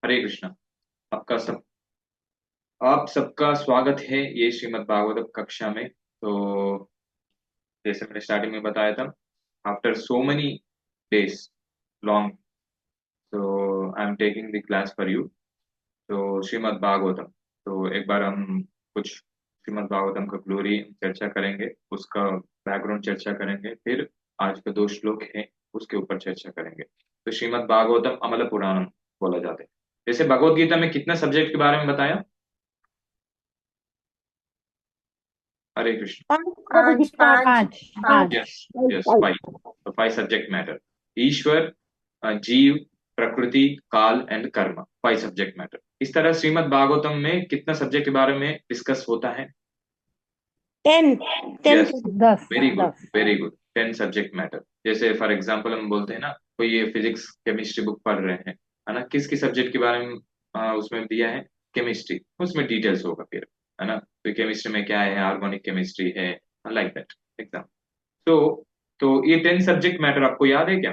हरे कृष्णा। आपका सब आप सबका स्वागत है ये श्रीमद् भागवत कक्षा में। तो जैसे मैंने स्टार्टिंग में बताया था, after so many days long, तो I am taking the class for you. तो श्रीमद् भागवतम, तो एक बार हम कुछ श्रीमद् भागवतम का ग्लोरी चर्चा करेंगे, उसका बैकग्राउंड चर्चा करेंगे, फिर आज का दो श्लोक है उसके ऊपर चर्चा करेंगे। तो श्रीमद् भागवतम अमल पुराणम बोला जाता है। जैसे भगवत गीता में कितना सब्जेक्ट के बारे में बताया? हरे कृष्ण। पांच पांच पांच पांच। Yes, yes, five. तो फाइव सब्जेक्ट मैटर: ईश्वर, जीव, प्रकृति, काल एंड कर्म। Five subject matter. इस तरह श्रीमद् भागवतम में कितना सब्जेक्ट के बारे में डिस्कस होता है? 10 10 यस, दस वेरी गुड, दस। Very good. 10 subject matter. जैसे फॉर एग्जांपल हम बोलते हैं ना, कोई ये फिजिक्स केमिस्ट्री बुक पढ़ रहे हैं, है ना, किस सब्जेक्ट के बारे में उसमें दिया है? केमिस्ट्री। उसमें डिटेल्स होगा फिर, है ना। तो केमिस्ट्री में क्या है? ऑर्गेनिक केमिस्ट्री है, लाइक दैट एग्जाम। तो ये 10 सब्जेक्ट मैटर आपको याद है क्या?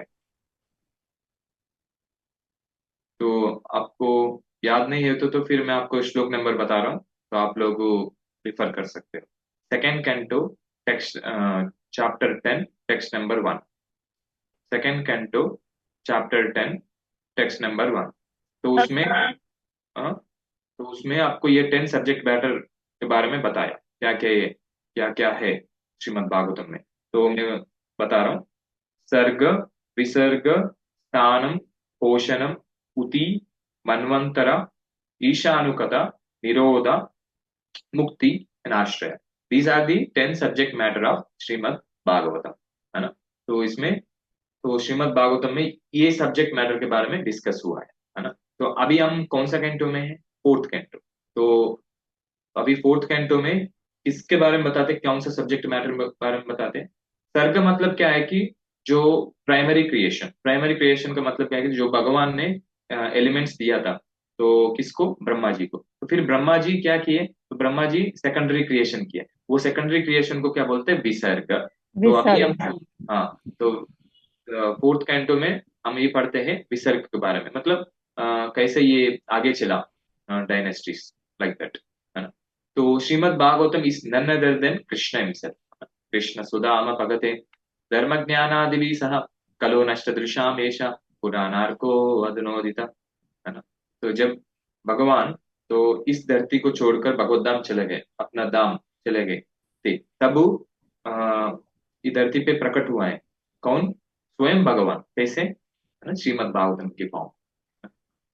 तो आपको याद नहीं है तो फिर मैं आपको श्लोक नंबर बता रहा हूँ, तो आप लोग रिफर कर सकते हो। Second canto, text, chapter 10, text number 1। Second canto, chapter 10, text number 1। तो उसमें तो उसमें आपको ये 10 सब्जेक्ट मैटर के बारे में बताया, क्या क्या है श्रीमद् भागवतम में। तो मैं बता रहा हूँ: सर्ग, विसर्ग, स्थानम, पोषणम, उति, मन्वंतरा, ईशानुकता, निरोध, मुक्ति एंड आश्रय। These are the 10 subject matter of Shrimad Bhagavatam, है ना। तो इसमें, तो श्रीमद् भागवतम में ये सब्जेक्ट मैटर के बारे में डिस्कस हुआ है ना। तो अभी हम कौन सा कैंटो में है? Fourth canto. तो अभी फोर्थ कैंटो में इसके बारे में बताते हैं, कौन सा सब्जेक्ट मैटर के बारे में बताते हैं। सर्ग मतलब क्या है कि जो प्राइमरी क्रिएशन का मतलब क्या है कि जो भगवान ने एलिमेंट्स दिया था, तो किसको? ब्रह्मा जी को। तो फिर ब्रह्मा जी क्या किए? तो ब्रह्मा जी सेकेंडरी क्रिएशन किए। वो सेकेंडरी क्रिएशन को क्या बोलते हैं? विसर्ग। तो अभी हम, विसर्ग। हाँ, तो फोर्थ कैंटो में हम ये पढ़ते हैं विसर्ग के बारे में, मतलब कैसे ये आगे चला डायनेस्टीज, लाइक दैट, है ना। तो Srimad Bhagavatam is none other than Krishna himself. Krishna सुदाम भगते धर्म ज्ञानादि सह कलो नष्ट दृशाम एषा पुराणार्को अधनोदिता, है ना। तो जब भगवान तो इस धरती को छोड़कर भगवत धाम चले गए, अपना धाम चले गए थे, तब आ, इस धरती पे प्रकट हुआ है। कौन? स्वयं भगवान। कैसे? है ना, श्रीमद् भागवतम के फॉर्म।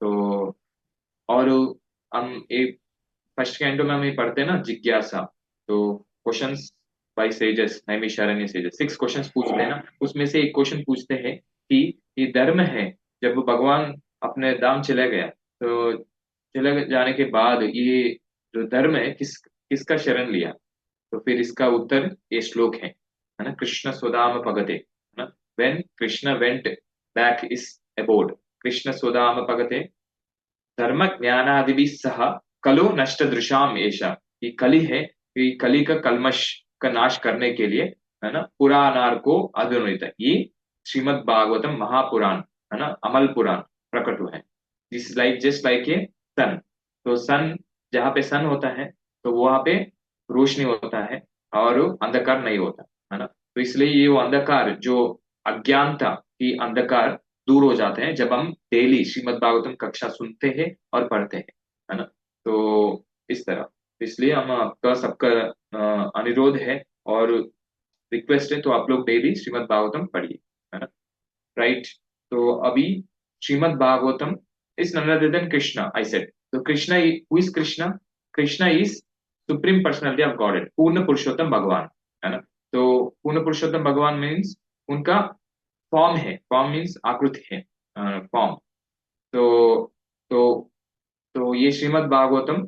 तो और हम एक फर्स्ट कैंटो में हम ये पढ़ते हैं ना, जिज्ञासा। तो questions bye sages, Naimisharanya sages 6 questions पूछते हैं ना, उसमें से एक क्वेश्चन पूछते हैं कि ये धर्म है, जब भगवान अपने धाम चले गया, तो चले जाने के बाद ये जो धर्म है किसका शरण लिया? तो फिर इसका उत्तर ये श्लोक है ना, कृष्ण स्वधाम पगते, है ना। व्हेन कृष्ण वेंट बैक इस अबोर्ड, कृष्ण स्वधाम पगते धर्म ज्ञानादि सह कलो नष्ट दृशाम एषा। ये कली है, ये कली का कलमश का नाश करने के लिए, है ना, पुराणार को अधुनित है। ये श्रीमद् भागवतम महापुराण, है ना, अमल पुराण प्रकट हुए हैं। जिस लाइक जस्ट लाइक ये सन। तो सन, जहाँ पे सन होता है तो वहां पे रोशनी होता है और अंधकार नहीं होता, है ना। तो इसलिए ये वो अंधकार जो अज्ञानता की अंधकार दूर हो जाते हैं जब हम डेली श्रीमद् भागवतम कक्षा सुनते हैं और पढ़ते हैं, है ना। तो इस तरह, इसलिए हम आपका सबका अनुरोध है और रिक्वेस्ट है, तो आप लोग डेली श्रीमद् भागवतम पढ़िए, है ना। राइट। तो अभी Srimad Bhagavatam is none other than Krishna, I said. तो Krishna, who is Krishna? Krishna is supreme personality of God, पूर्ण पुरुषोत्तम भगवान, है ना। तो पूर्ण पुरुषोत्तम भगवान मीन्स उनका फॉर्म है, फॉर्म मीन्स आकृति है, फॉर्म। तो तो तो ये श्रीमद् भागवतम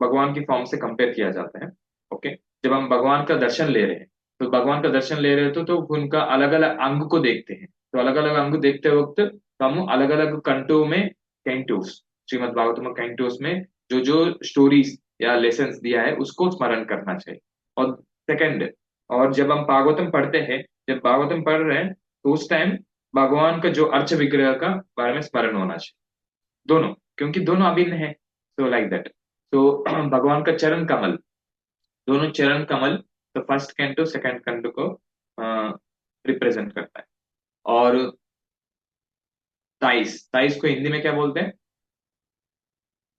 भगवान की फॉर्म से कंपेयर किया जाता है। ओके। जब हम भगवान का दर्शन ले रहे हैं, तो भगवान का दर्शन ले रहे हैं तो उनका अलग अलग अंग को देखते हैं। तो अलग अलग अंग देखते वक्त तो हम अलग अलग कंटों में, कैंटोस, श्रीमद् भागवतम कैंटोस में जो जो स्टोरीज या लेसन्स दिया है उसको स्मरण करना चाहिए। और सेकंड, और जब हम भागवतम पढ़ते हैं, जब भागवतम पढ़ रहे हैं, तो उस टाइम भगवान का जो अर्च विग्रह का बारे में स्मरण होना चाहिए, दोनों। क्योंकि दोनों अभिन्न है, सो लाइक दैट। तो भगवान का चरण कमल, दोनों चरण कमल, तो फर्स्ट कैंटो सेकंड कैंटो को रिप्रेजेंट करता है। और ताइस, ताइस को हिंदी में क्या बोलते हैं?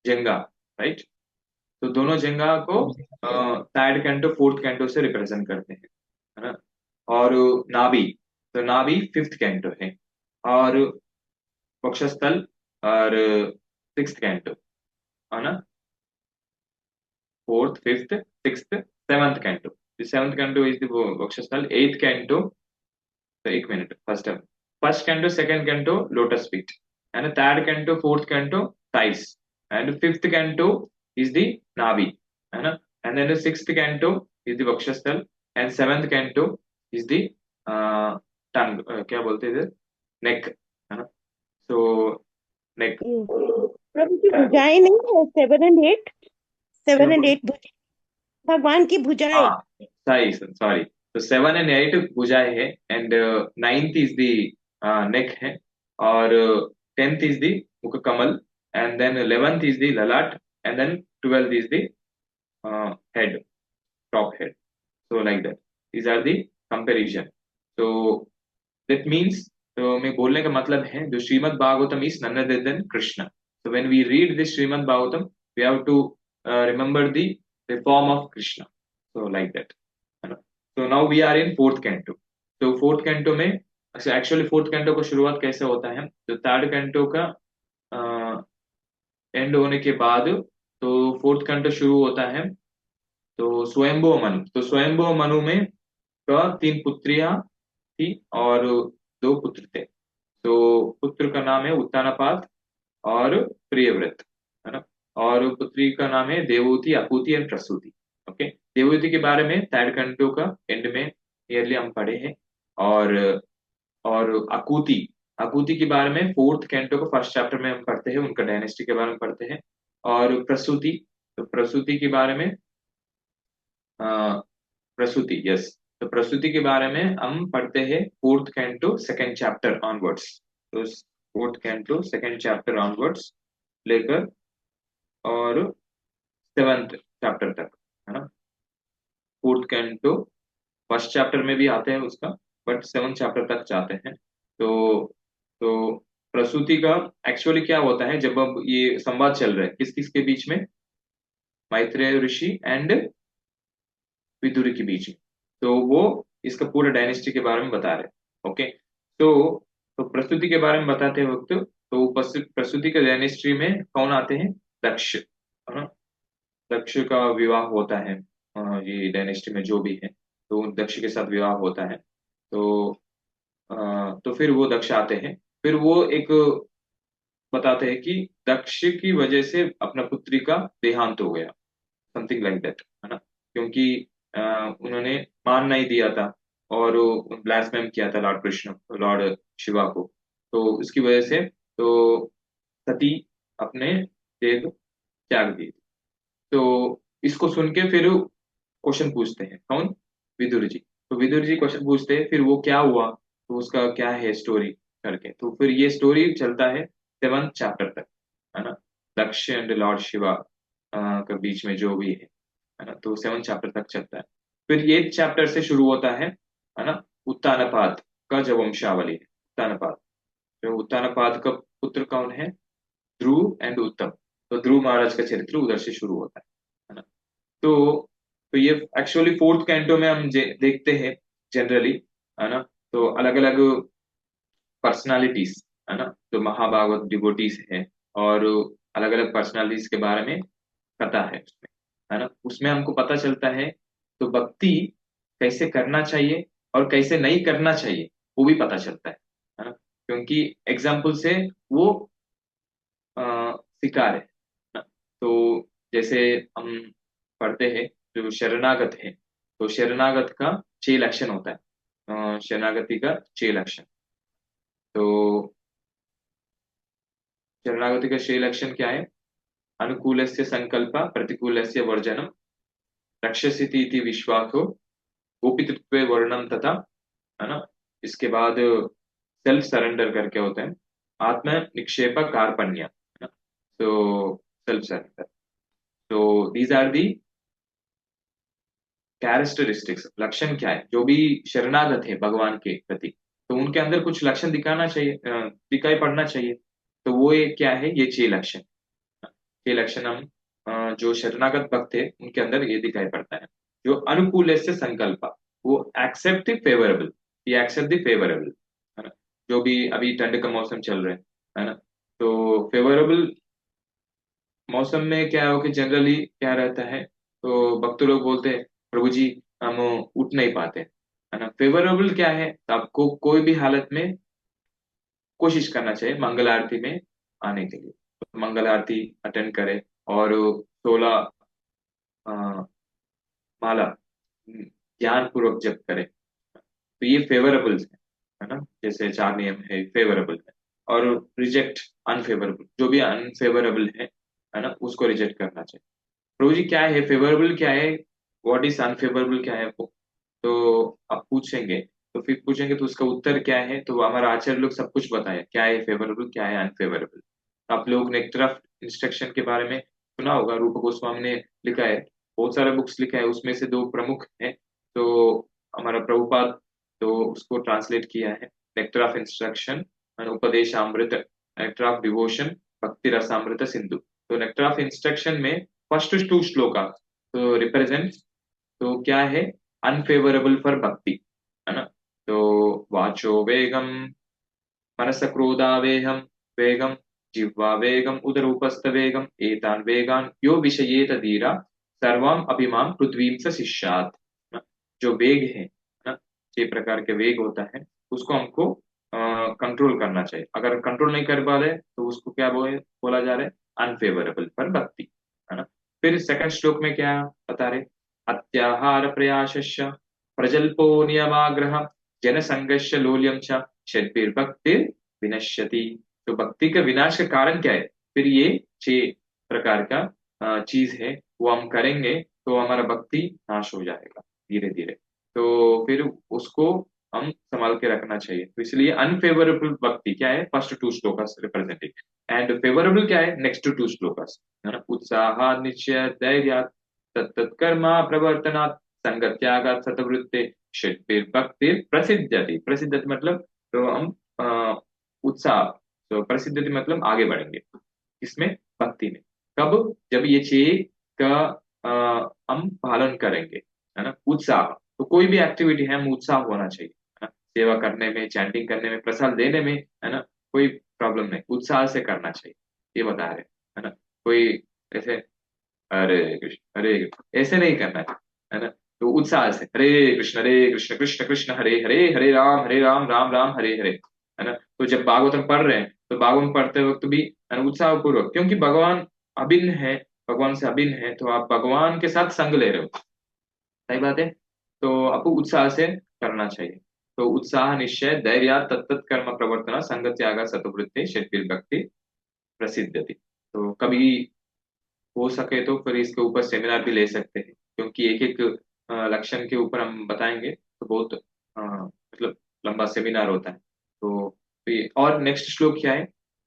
जंगा, राइट। तो दोनों जंगा को थर्ड कैंटो फोर्थ कैंटो से रिप्रेजेंट करते हैं, है ना। और नाभि, तो नाभि फिफ्थ कैंटो है। और वक्षस्थल और सिक्स्थ कैंटो, है ना। Fourth, fifth, sixth, seventh canto. Seventh canto is the वक्षस्थल। एट्थ कैंटो, तो एक मिनट, first canto second canto lotus feet, and third canto fourth canto thighs, and fifth canto is the नाभि, है ना। And then sixth canto is the वक्षस्थल, and seventh canto is the tongue, क्या बोलते हैं इधर, नेक, है ना। सो नेक। प्रभु की भुजाएं नहीं है, 7 and 8, क्या 7 and 8 बोले? भगवान की भुजाएं। हाँ, सही, सॉरी। तो 7 and 8 भुजाएं है, and ninth is the neck है, और टेंथ इज द मुख कमल, and then 11th is the ललाट, and then 12th is the head, top head. So like that. These are the comparison. So that means, तो मैं बोलने का मतलब है, जो Shrimad Bhagavatam is none other than Krishna. So when we read this Srimad Bhagavatam, we have to remember the form of Krishna. So like that, है ना। So now we are in fourth canto. तो फोर्थ कैंटो में, actually fourth canto को शुरुआत कैसे होता है, तो थर्ड कैंटो का एंड होने के बाद, तो फोर्थ कैंटो शुरू होता है। तो स्वयंभो मनु, तो स्वयंभो मनु में का तीन पुत्रियां थी और दो पुत्र थे। तो पुत्र का नाम है उत्तानपाद और प्रियव्रत, है ना। और पुत्री का नाम है देवहूति, अपूति एंड प्रसूति। ओके, देवहूति के बारे में थर्ड कैंटो का एंड में क्लियरली हम पढ़े हैं। और अकूति, अकूति के बारे में फोर्थ कैंटो को फर्स्ट चैप्टर में हम पढ़ते हैं, उनका डायनेस्टी के बारे में पढ़ते हैं। और प्रसूति, तो प्रसूति के बारे में प्रसूति, यस, तो प्रसूति के बारे में हम पढ़ते हैं fourth canto second chapter onwards. तो fourth canto second chapter onwards लेकर और सेवंथ चैप्टर तक, है ना। फोर्थ कैंटो फर्स्ट चैप्टर में भी आते हैं उसका, बट सेवंथ चैप्टर तक जाते हैं। तो प्रसूति का एक्चुअली क्या होता है, जब अब ये संवाद चल रहा है किस किस के बीच में, मैत्रेय ऋषि एंड विदुर के बीच में, तो वो इसका पूरा डायनेस्टी के बारे में बता रहे हैं। ओके, तो प्रस्तुति के बारे में बताते वक्त, तो प्रस्तुति के डायनेस्टी में कौन आते हैं? दक्ष, है ना। दक्ष का विवाह होता है, ये डायनेस्टी में जो भी है, तो दक्ष के साथ विवाह होता है। तो तो फिर वो दक्ष आते हैं, फिर वो एक बताते हैं कि दक्ष की वजह से अपना पुत्री का देहांत हो गया, समथिंग लाइक दैट, है ना। क्योंकि अ, उन्होंने मान नहीं दिया था, और ब्लास्फेम किया था लॉर्ड कृष्ण, लॉर्ड शिवा को। तो उसकी वजह से तो सती अपने देह त्याग दी। तो इसको सुन के फिर क्वेश्चन पूछते हैं, कौन? विदुर जी। तो विदुर जी क्वेश्चन पूछते हैं, फिर वो क्या हुआ, तो उसका क्या है स्टोरी करके, तो फिर ये स्टोरी चलता है सेवंथ चैप्टर तक, है ना। दक्ष एंड लॉर्ड शिवा के बीच में जो भी है ना, तो सेवन चैप्टर तक चलता है। फिर ये चैप्टर से शुरू होता है ना। उत्तानपाद का जो वंशावली है, उत्तानपाद, जो उत्तानपाद का पुत्र कौन है? ध्रुव एंड उत्तम। तो ध्रुव महाराज का चरित्र उधर से शुरू होता है ना। तो तो ये एक्चुअली फोर्थ कैंटो में हम देखते हैं जनरली, है ना। तो अलग अलग पर्सनालिटीज, है ना, जो महाभागवत डिवोटीज है, और अलग अलग पर्सनालिटीज के बारे में कथा है उसमें, है ना। उसमें हमको पता चलता है, तो भक्ति कैसे करना चाहिए और कैसे नहीं करना चाहिए, वो भी पता चलता है ना। क्योंकि एग्जाम्पल से वो सिखा रहे हैं ना। तो जैसे हम पढ़ते हैं, जो शरणागत है, तो शरणागत का 6 लक्षण होता है, शरणागति का 6 लक्षण। तो शरणागति का 6 लक्षण क्या है? अनुकूलस्य संकल्प, प्रतिकूलस्य वर्जनम, रक्षसीति इति विश्वासो, गोपितृत्वे वर्णन तथा, है ना। इसके बाद सेल्फ सरेंडर करके होते हैं, आत्म निक्षेप कार्पण्य, है ना। So self-surrender. So these are the characteristics, लक्षण क्या है जो भी शरणागत है भगवान के प्रति, तो उनके अंदर कुछ लक्षण दिखाना चाहिए, दिखाई पड़ना चाहिए। तो वो ये क्या है, ये 6 लक्षण। ये लक्षण हम जो शरणागत भक्त है उनके अंदर ये दिखाई पड़ता है। जो अनुकूल से संकल्प, वो एक्सेप्ट फेवरेबल, ये एक्सेप्ट द फेवरेबल, है ना। जो भी अभी ठंड का मौसम चल रहा है ना, तो फेवरेबल मौसम में क्या हो कि जनरली क्या रहता है, तो भक्त लोग बोलते हैं प्रभु जी हम उठ नहीं पाते, है ना। फेवरेबल क्या है, तो आपको कोई भी हालत में कोशिश करना चाहिए मंगल आरती में आने के लिए, तो मंगल आरती अटेंड करें और 16 माला ध्यान पूर्वक जप करें, तो ये फेवरेबल है ना। जैसे 4 नियम है फेवरेबल है, और रिजेक्ट अनफेवरेबल, जो भी अनफेवरेबल है ना, उसको रिजेक्ट करना चाहिए। प्रभु जी क्या है फेवरेबल, क्या है, व्हाट इज अनफेवरेबल, क्या है वो, तो आप पूछेंगे, तो फिर पूछेंगे तो उसका उत्तर क्या है, तो हमारा आचार्य लोग सब कुछ बताया क्या है फेवरेबल क्या है अनफेवरेबल। आप लोग ने तरफ इंस्ट्रक्शन के बारे में सुना होगा, रूप गोस्वामी ने लिखा है, बहुत सारे बुक्स लिखा है, उसमें से 2 प्रमुख हैं। तो हमारा प्रभुपाद तो उसको ट्रांसलेट किया है, नेक्टर ऑफ इंस्ट्रक्शन, उपदेश अमृत, नेक्टर ऑफ डिवोशन, भक्ति रसामृत सिंधु। तो नेक्टर ऑफ इंस्ट्रक्शन में फर्स्ट 2 श्लोका तो रिप्रेजेंट, तो क्या है, अनफेवरेबल फॉर भक्ति, है ना। तो वाचो वेगम, मनस क्रोधावेहम वेगम, जिह्वा वेगम, उदरूपस्थ वेगम, एतान वेगान यो विषयेत धीरा, सर्वम अभिमाम पृथ्वीम स शिष्यात्। ना, जो वेग है ना, 6 प्रकार के वेग होता है, उसको हमको कंट्रोल करना चाहिए। अगर कंट्रोल नहीं कर पा रहे तो उसको क्या बोला जा रहा है, अनफेवरेबल पर भक्ति, है ना। फिर सेकंड श्लोक में क्या बता रहे, अत्याहार प्रयासश्च प्रजल्पो नियमाग्रह जन संघर्ष लोल्यम च षड्भिर्भक्ति विनश्यति। तो भक्ति का विनाश का कारण क्या है, फिर ये 6 प्रकार का चीज है, वो हम करेंगे तो हमारा भक्ति नाश हो जाएगा धीरे धीरे। तो फिर उसको हम संभाल के रखना चाहिए। तो इसलिए अनफेवरेबल भक्ति क्या है, first 2 shlokas representing, and favourable क्या है, नेक्स्ट 2 श्लोकास, है ना। उत्साह निश्चय धैर्य तत्कर्मा प्रवर्तनात् संगत्यागात् सतवृत्ते षड्भिर्भक्ति प्रसिद्ध्यति। प्रसिद्धति मतलब, तो हम उत्साह, तो प्रसिद्धति मतलब आगे बढ़ेंगे इसमें, भक्ति में, कब, जब ये 6 का हम पालन करेंगे, है ना। उत्साह, तो कोई भी एक्टिविटी है हम उत्साह होना चाहिए, है ना। सेवा करने में, चैंटिंग करने में, प्रसाद देने में, है ना, कोई प्रॉब्लम नहीं, उत्साह से करना चाहिए, ये बता रहे हैं, है ना। कोई ऐसे हरे कृष्ण हरे कृष्ण ऐसे नहीं करना है ना। तो उत्साह से हरे कृष्ण कृष्ण कृष्ण हरे हरे, हरे राम राम राम हरे हरे, है ना। तो जब भागवतम पढ़ रहे हैं तो भागवतम पढ़ते वक्त भी, है ना, उत्साह पूर्वक, क्योंकि भगवान अभिन्न है, भगवान से अभिन्न है, तो आप भगवान के साथ संग ले रहे हो, सही बात है। तो आपको उत्साह से करना चाहिए। तो उत्साह निश्चय धैर्य तत्त कर्म प्रवर्तना संग त्याग सतवृत्ति षड्भिर भक्ति प्रसिद्धति। तो कभी हो सके तो फिर इसके ऊपर सेमिनार भी ले सकते हैं, क्योंकि एक एक लक्षण के ऊपर हम बताएंगे तो बहुत मतलब लंबा सेमिनार होता है। तो ये, और नेक्स्ट श्लोक क्या है,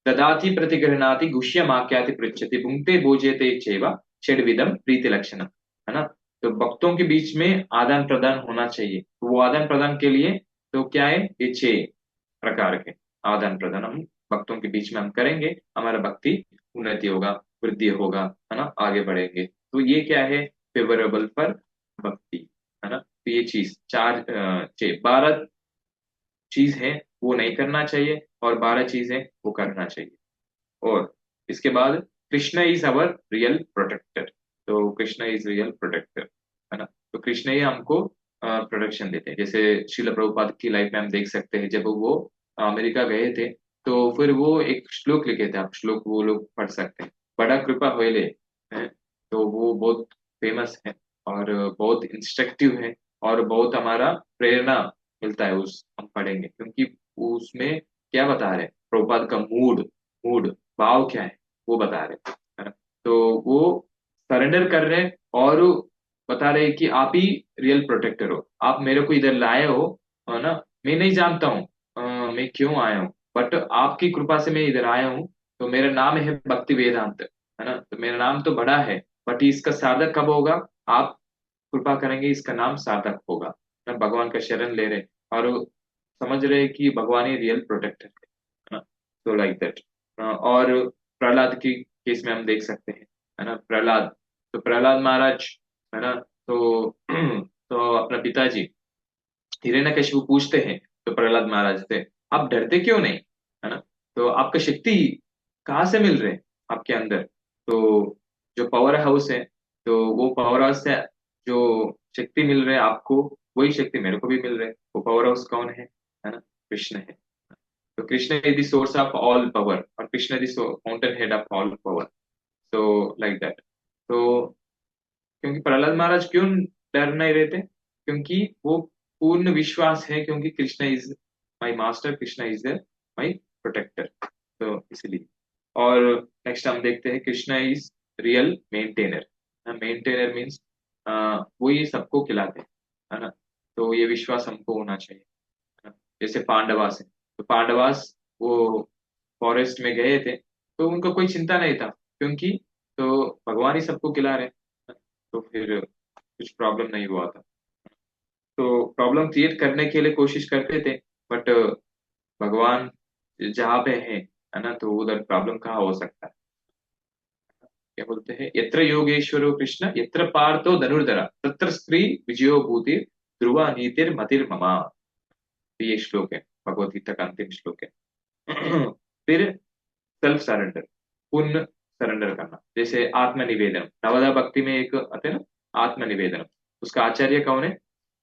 ददाति प्रतिगृह्णाति गुह्यमाख्याति पृच्छति भुंक्ते भोज्यते चैव षड्विधम प्रीति लक्षणम, है ना। तो भक्तों के बीच में आदान प्रदान होना चाहिए, तो वो आदान प्रदान के लिए तो क्या है, ये 6 प्रकार के आदान प्रदान हम भक्तों के बीच में हम करेंगे, हमारा भक्ति उन्नति होगा, वृद्धि होगा, है ना, आगे बढ़ेंगे। तो ये क्या है, फेवरेबल पर भक्ति, है ना। तो ये चीज 12 चीज है वो नहीं करना चाहिए, और 12 चीज है वो करना चाहिए। और इसके बाद Krishna is our real protector, तो कृष्ण इज रियल प्रोटेक्टर, है ना। तो कृष्ण ही हमको प्रोटेक्शन देते हैं। जैसे शिल प्रभुपाद की लाइफ में हम देख सकते हैं, जब वो अमेरिका गए थे, तो फिर वो एक श्लोक लिखे थे, आप श्लोक वो लोग पढ़ सकते हैं, बड़ा कृपा होइले, है। तो वो बहुत फेमस है और बहुत इंस्ट्रक्टिव है, और बहुत हमारा प्रेरणा मिलता है, उस हम पढ़ेंगे, क्योंकि उसमें क्या बता रहे हैं, प्रभुपाद का मूड मूड भाव क्या है वो बता रहे है ना। तो वो सरेंडर कर रहे हैं, और बता रहे हैं कि आप ही रियल प्रोटेक्टर हो, आप मेरे को इधर लाए हो, है ना। मैं नहीं जानता हूँ मैं क्यों आया हूँ, बट आपकी कृपा से मैं इधर आया हूँ, तो मेरा नाम है भक्ति वेदांत, है ना, तो मेरा नाम तो बड़ा है, बट इसका साधक कब होगा? आप कृपा करेंगे इसका नाम सार्थक होगा ना, भगवान का शरण ले रहे और समझ रहे कि भगवान ही रियल प्रोटेक्टर है ना। तो लाइक दैट। और प्रहलाद की केस में हम देख सकते हैं, है ना, प्रहलाद, तो प्रहलाद महाराज, है ना, तो तो अपना पिताजी हिरण्यकशिपु पूछते हैं तो प्रहलाद महाराज से, आप डरते क्यों नहीं, है ना, तो आपका शक्ति कहाँ से मिल रहे हैं आपके अंदर? तो जो पावर हाउस है, तो वो पावर हाउस से जो शक्ति मिल रहे है आपको, वही शक्ति मेरे को भी मिल रहे है। वो पावर हाउस कौन है ना, कृष्ण है। तो Krishna is the source of all power, और Krishna is the fountain head of all power. So like that. तो क्योंकि प्रहलाद महाराज क्यों डर नहीं रहते? क्योंकि वो पूर्ण विश्वास है, क्योंकि Krishna is my master, Krishna is my protector, तो इसलिए। और नेक्स्ट हम देखते हैं Krishna is real maintainer. Maintainer means वो ये सबको खिलाते हैं, है ना, तो ये विश्वास हमको होना चाहिए, है ना। जैसे पांडवास है, तो पांडवास वो फॉरेस्ट में गए थे, तो उनको कोई चिंता नहीं था, क्योंकि तो भगवान ही सबको खिला रहे हैं, तो फिर कुछ प्रॉब्लम नहीं हुआ था। तो प्रॉब्लम क्रिएट करने के लिए कोशिश करते थे, बट भगवान जहाँ पे है ना, तो उधर प्रॉब्लम कहाँ हो सकता है? क्या बोलते हैं, यत्र योगेश्वरो कृष्ण यत्र पार्थो धनुर्धरा तत्र स्त्री विजयो भूति ध्रुवा नीतिर मतिर ममा। तो ये श्लोक है, भगवत गीता का अंतिम श्लोक है। फिर सेल्फ सरेंडर, पूर्ण सरेंडर करना, जैसे आत्मनिवेदन, नवदा भक्ति में एक आते हैं ना, आत्मनिवेदन, उसका आचार्य कौन है?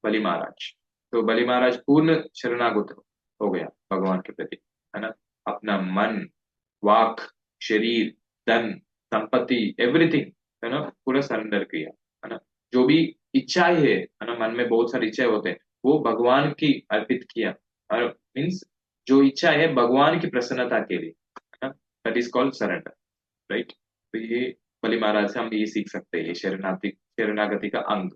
बलि महाराज। तो बलि महाराज पूर्ण शरणागत हो गया भगवान के प्रति, है ना, अपना मन, वाक, शरीर, धन, संपत्ति, एवरीथिंग, है ना, पूरा सरेंडर किया, है ना। जो भी इच्छाएं है ना, मन में बहुत सारी इच्छाएं होते हैं, वो भगवान की अर्पित किया। और मीन्स जो इच्छा है भगवान की प्रसन्नता के लिए, है ना, that is called surrender, right. तो ये बलि महाराज से हम ये सीख सकते हैं, ये शरणागति का अंग,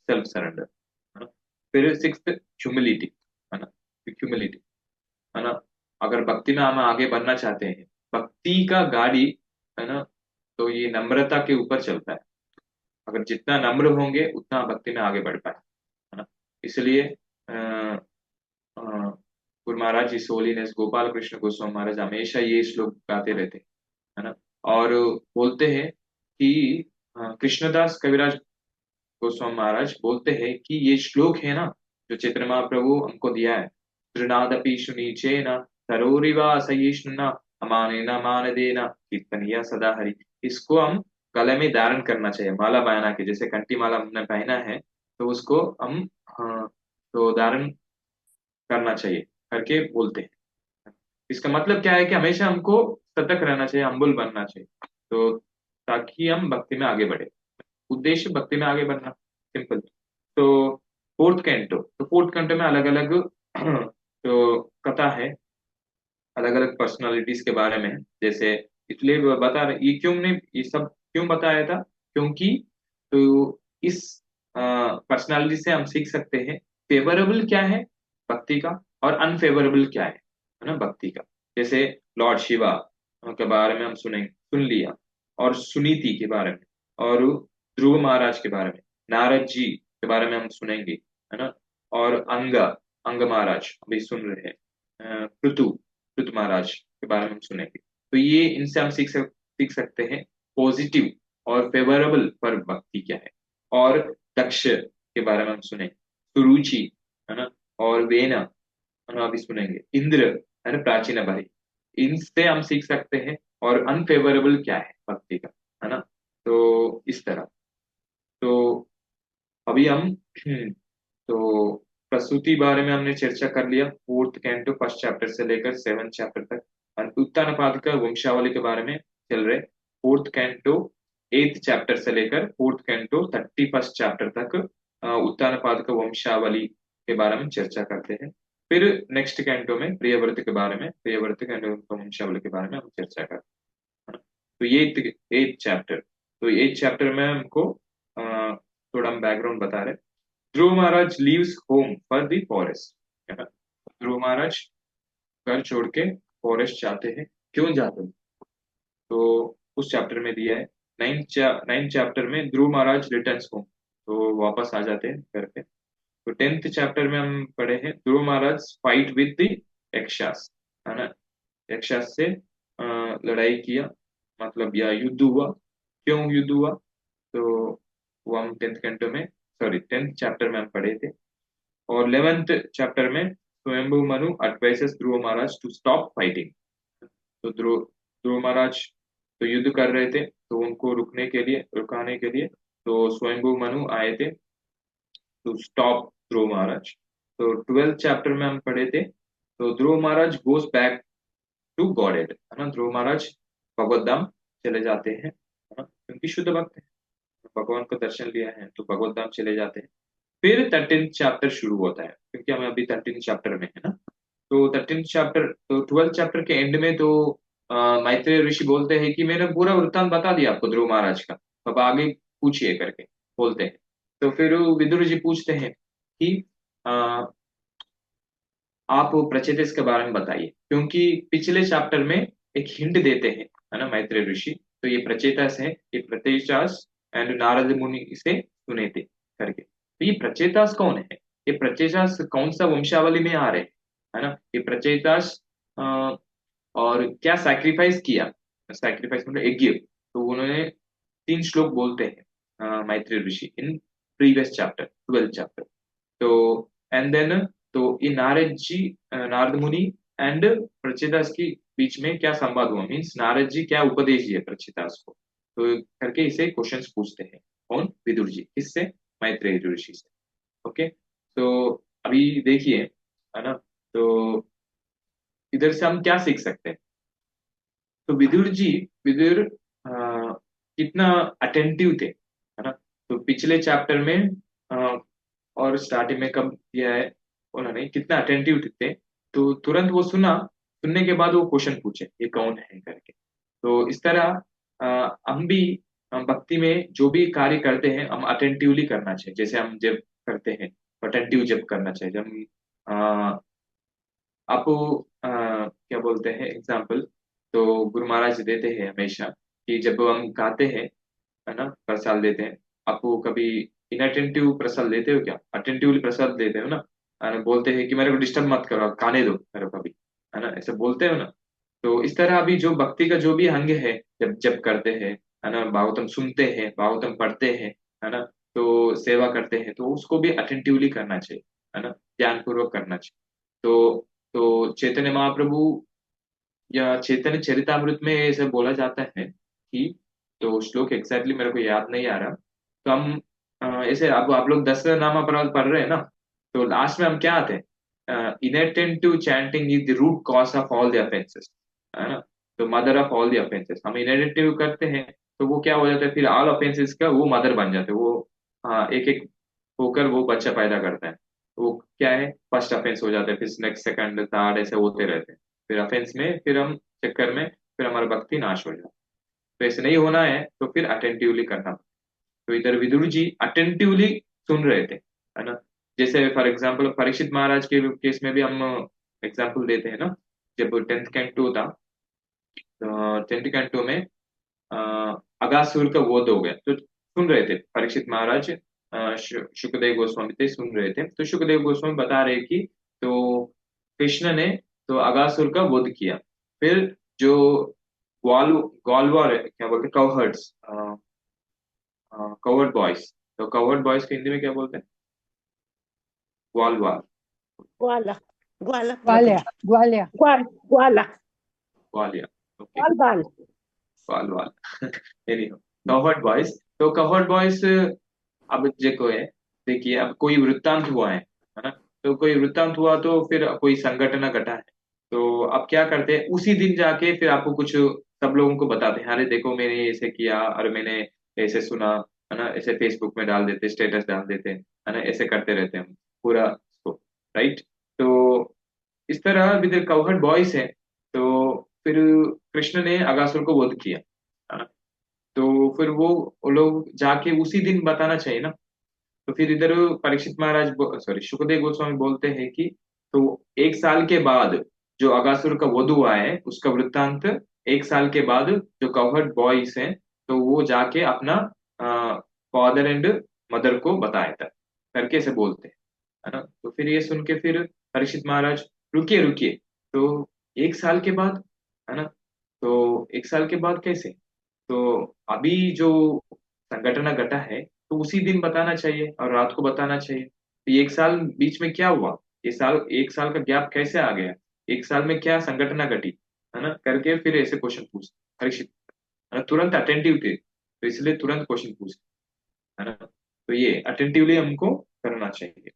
सेल्फ सरेंडर, है ना। फिर सिक्स, ह्यूमिलिटी, है ना, ह्यूमिलिटी, है ना। अगर भक्ति में हम आगे बढ़ना चाहते हैं, भक्ति का गाड़ी, है ना, तो ये नम्रता के ऊपर चलता है। अगर जितना नम्र होंगे उतना भक्ति में आगे बढ़ पाए, है ना। इसलिए अ, गुरु महाराज जी होलीनेस गोपाल कृष्ण गोस्वामी महाराज हमेशा ये श्लोक गाते रहते हैं, है ना। और बोलते हैं कि कृष्णदास कविराज गोस्वामी महाराज बोलते हैं कि ये श्लोक है ना, जो चैतन्य महाप्रभु हमको दिया है, तृणादपि सुनीचेन तरोरिवा सहिष्णुना अमानेन मानदेन कीर्तनिया सदा हरि। इसको हम गले में धारण करना चाहिए, माला बना के, जैसे कंठी माला हमने पहना है, तो उसको हम, हाँ, तो धारण करना चाहिए करके बोलते हैं। इसका मतलब क्या है कि हमेशा हमको सतर्क रहना चाहिए, हम्बल बनना चाहिए, तो ताकि हम भक्ति में आगे बढ़े। उद्देश्य भक्ति में आगे बढ़ना, सिंपल। तो फोर्थ कैंटो, तो फोर्थ कैंटो में अलग अलग तो कथा है, अलग अलग पर्सनालिटीज के बारे में है। जैसे इसलिए वो बता रहे, ये क्यों नहीं, ये सब क्यों बताया था? क्योंकि तो इस पर्सनालिटी से हम सीख सकते हैं फेवरेबल क्या है भक्ति का, और अनफेवरेबल क्या है ना, भक्ति का। जैसे लॉर्ड शिवा के बारे में हम सुन लिया, और सुनीति के बारे में, और ध्रुव महाराज के बारे में, नारद जी के बारे में हम सुनेंगे, है ना। और अंग महाराज अभी सुन रहे हैं, पृथु पृथु महाराज के बारे में हम सुनेंगे। तो ये इनसे हम सीख सकते हैं पॉजिटिव और फेवरेबल पर भक्ति क्या है। और दक्ष के बारे में हम सुने, सुरुचि, है ना, और वेना, है ना, अभी सुनेंगे, इंद्र, है ना, प्राचीन भाई, इनसे हम सीख सकते हैं। और अनफेवरेबल क्या है भक्ति का, है ना। तो इस तरह, तो अभी हम तो प्रसूति बारे में हमने चर्चा कर लिया, फोर्थ कैंटो फर्स्ट चैप्टर से लेकर सेवन चैप्टर तक। और उत्तानपाद वंशावली के बारे में चल रहे, फोर्थ कैंटो एथ चैप्टर से लेकर फोर्थ कैंटो 31st चैप्टर तक उत्तानपाद वंशावली के बारे में चर्चा करते हैं। फिर नेक्स्ट कैंटो में प्रियव्रत के बारे में, प्रियव्रत कैंटो वंशावली के बारे में हम चर्चा करते हैं। तो ये एथ चैप्टर, तो एथ चैप्टर में हमको थोड़ा हम बैकग्राउंड बता रहे। Dhruv Maharaj leaves home for the forest, है ना। ध्रुव महाराज घर छोड़ के फॉरेस्ट जाते हैं, क्यों जाते हो? तो उस चैप्टर में दिया है। नाइन्थ चैप्टर में ध्रुव महाराज रिटर्न्स होम, तो वापस आ जाते हैं घर पे। तो 10th चैप्टर में हम पढ़े हैं ध्रुव महाराज फाइट विद द यक्षास, है ना। यक्षास से लड़ाई किया, मतलब या युद्ध हुआ। क्यों युद्ध हुआ? तो वो हम 10th कैंटो में, सॉरी 10th चैप्टर में हम पढ़े थे। और 11th चैप्टर में Swayambhu Manu advises Dhruva Maharaj to stop fighting. तो ध्रुव ध्रुव महाराज तो युद्ध कर रहे थे, तो उनको रुकाने के लिए तो स्वयंभू मनु आए थे टू स्टॉप ध्रुव महाराज। तो 12th चैप्टर में हम पढ़े थे, तो ध्रुव महाराज गोज बैक टू गॉडेड, है ना। ध्रुव महाराज भगवत धाम चले जाते हैं, है ना, क्योंकि शुद्ध भक्त है, भगवान का दर्शन लिया है तो भगवत धाम चले जाते हैं। फिर 13th चैप्टर शुरू होता है, क्योंकि हम अभी 13th चैप्टर में है ना। तो 13th चैप्टर, तो 12th चैप्टर के एंड में तो मैत्रेय ऋषि बोलते हैं कि मैंने पूरा वृत्तांत बता दिया आपको ध्रुव महाराज का, अब आगे पूछिए करके बोलते हैं। तो फिर विदुर जी पूछते हैं कि अ, आप प्रचेतस के बारे में बताइए, क्योंकि पिछले चैप्टर में एक हिंट देते हैं, है ना, मैत्रेय ऋषि। तो ये प्रचेतस है, ये प्रचेतास एंड नारद मुनि इसे सुने थे करके। तो ये प्रचेतास कौन है? ये प्रचेतास कौन सा वंशावली में आ रहे हैं, है ना। ये प्रचेतास और क्या सैक्रिफाइस किया, सैक्रिफाइस मतलब यज्ञ। तो उन्होंने 3 श्लोक बोलते हैं Maitreya Rishi in previous chapter 12th chapter. तो एंड देन, तो ये नारद जी, नारद मुनि एंड प्रचेतास के बीच में क्या संवाद हुआ, मीन्स नारद जी क्या उपदेश दिए प्रचेतास को, तो करके इसे क्वेश्चंस पूछते हैं। कौन? विदुर जी। किससे? मैत्रेय ऋषि से। ओके। तो अभी देखिए, है ना। तो इधर से हम क्या सीख सकते हैं? तो विदुर कितना अटेंटिव थे, है ना। तो पिछले चैप्टर में और स्टार्टिंग में कब दिया है उन्होंने, कितना अटेंटिव थे। तो तुरंत वो सुनने के बाद वो क्वेश्चन पूछे ये कौन है करके। तो इस तरह हम भी भक्ति में जो भी कार्य करते हैं हम अटेंटिवली करना चाहिए। जैसे हम जब करते हैं, अटेंटिव जब करना चाहिए। जब हम आपको क्या बोलते हैं एग्जाम्पल, तो गुरु महाराज देते हैं हमेशा कि जब हम गाते हैं, है ना, प्रसाद देते हैं। आपको कभी इनअटेंटिव प्रसाद देते हो क्या? अटेंटिवली प्रसाद देते हो ना। बोलते हैं कि मेरे को डिस्टर्ब मत करो, आप गाने दो मेरे को अभी, है ना, ऐसे बोलते हो ना। तो इस तरह अभी जो भक्ति का जो भी अंग है, जब जब करते हैं, है ना, भागवतम सुनते हैं, भागवतम पढ़ते हैं, है ना, तो सेवा करते हैं, तो उसको भी अटेंटिवली करना चाहिए, है ना, ध्यान पूर्वक करना चाहिए। तो चैतन्य महाप्रभु या चैतन्य चरितामृत में ऐसे बोला जाता है कि, तो श्लोक एग्जैक्टली मेरे को याद नहीं आ रहा। तो हम ऐसे अब आप लोग 10 नामा पढ़ रहे हैं ना, तो लास्ट में हम क्या आते हैं, inattentive chanting is the root cause of all the offences, है ना। तो mother of all the offences, हम इनअटेंटिव करते हैं तो वो क्या हो जाता है, फिर ऑल ऑफेंसेस का वो मदर बन जाते हैं। वो एक एक होकर वो बच्चा पैदा करता है। वो क्या है, फर्स्ट ऑफेंस हो जाता है, फिर नेक्स्ट सेकंड थर्ड ऐसे होते रहते हैं। फिर ऑफेंस में, फिर हम चक्कर में फिर हमारा भक्ति नाश हो जाता है। तो ऐसे नहीं होना है, तो फिर अटेंटिवली करना। तो इधर विदुर जी अटेंटिवली सुन रहे थे, है ना। जैसे फॉर एग्जाम्पल परीक्षित महाराज के केस में भी हम एग्जाम्पल देते हैं ना। जब 10th कैंटो था, तो 10th कैंटो में अ, अगासुर का वध हो गया, तो सुन रहे थे परीक्षित महाराज, शुकदेव गोस्वामी थे, सुन रहे थे। तो शुकदेव गोस्वामी बता रहे कि, तो कृष्ण ने तो अगासुर का वध किया। फिर जो ग्वाल ग्वालवार है, क्या बोलते हैं, कवहर्ड्स, कवर्ड बॉयज। तो कवर्ड बॉयज को हिंदी में क्या बोलते हैं? ग्वालवार। ग्वाला ग्वाला ग्वालिया ग्वालिया ग्वाला ग्वालियर। ओके। ग्वाल बाल ग्वाल वाल एनी कवर्ड बॉयज। तो कवर्ड बॉयज, अब देखो है, देखिए अब कोई वृत्तांत हुआ है ना। तो कोई वृत्तांत हुआ तो फिर कोई संगठन घटा है। तो अब क्या करते हैं, उसी दिन जाके फिर आपको कुछ सब लोगों को बताते हैं, अरे देखो मैंने ऐसे किया और मैंने ऐसे सुना, है ना, ऐसे फेसबुक में डाल देते, स्टेटस डाल देते हैं, है ना, ऐसे करते रहते हैं हम पूरा उसको, राइट। तो इस तरह विद कवर्ड बॉयज है। तो फिर कृष्ण ने अगासुर को वध किया, है ना। तो फिर वो लोग जाके उसी दिन बताना चाहिए ना। तो फिर इधर परीक्षित महाराज, सॉरी, सुखदेव गोस्वामी बोलते हैं कि, तो 1 साल के बाद जो अगासुर का वधु है उसका वृत्तांत 1 साल के बाद जो कवर्ड बॉयज हैं तो वो जाके अपना फादर एंड मदर को बताया था करके ऐसे बोलते हैं, है ना। तो फिर ये सुन के फिर परीक्षित महाराज, रुकिए रुकिए, तो 1 साल के बाद, है ना, तो 1 साल के बाद कैसे, तो अभी जो संघटना घटा है तो उसी दिन बताना चाहिए और रात को बताना चाहिए, तो ये 1 साल बीच में क्या हुआ, ये साल 1 साल का गैप कैसे आ गया, 1 साल में क्या संघटना घटी, है ना, करके फिर ऐसे क्वेश्चन पूछ परीक्षित, है ना, तुरंत अटेंटिव थे तो इसलिए तुरंत क्वेश्चन पूछ, है ना। तो ये अटेंटिवली हमको करना चाहिए,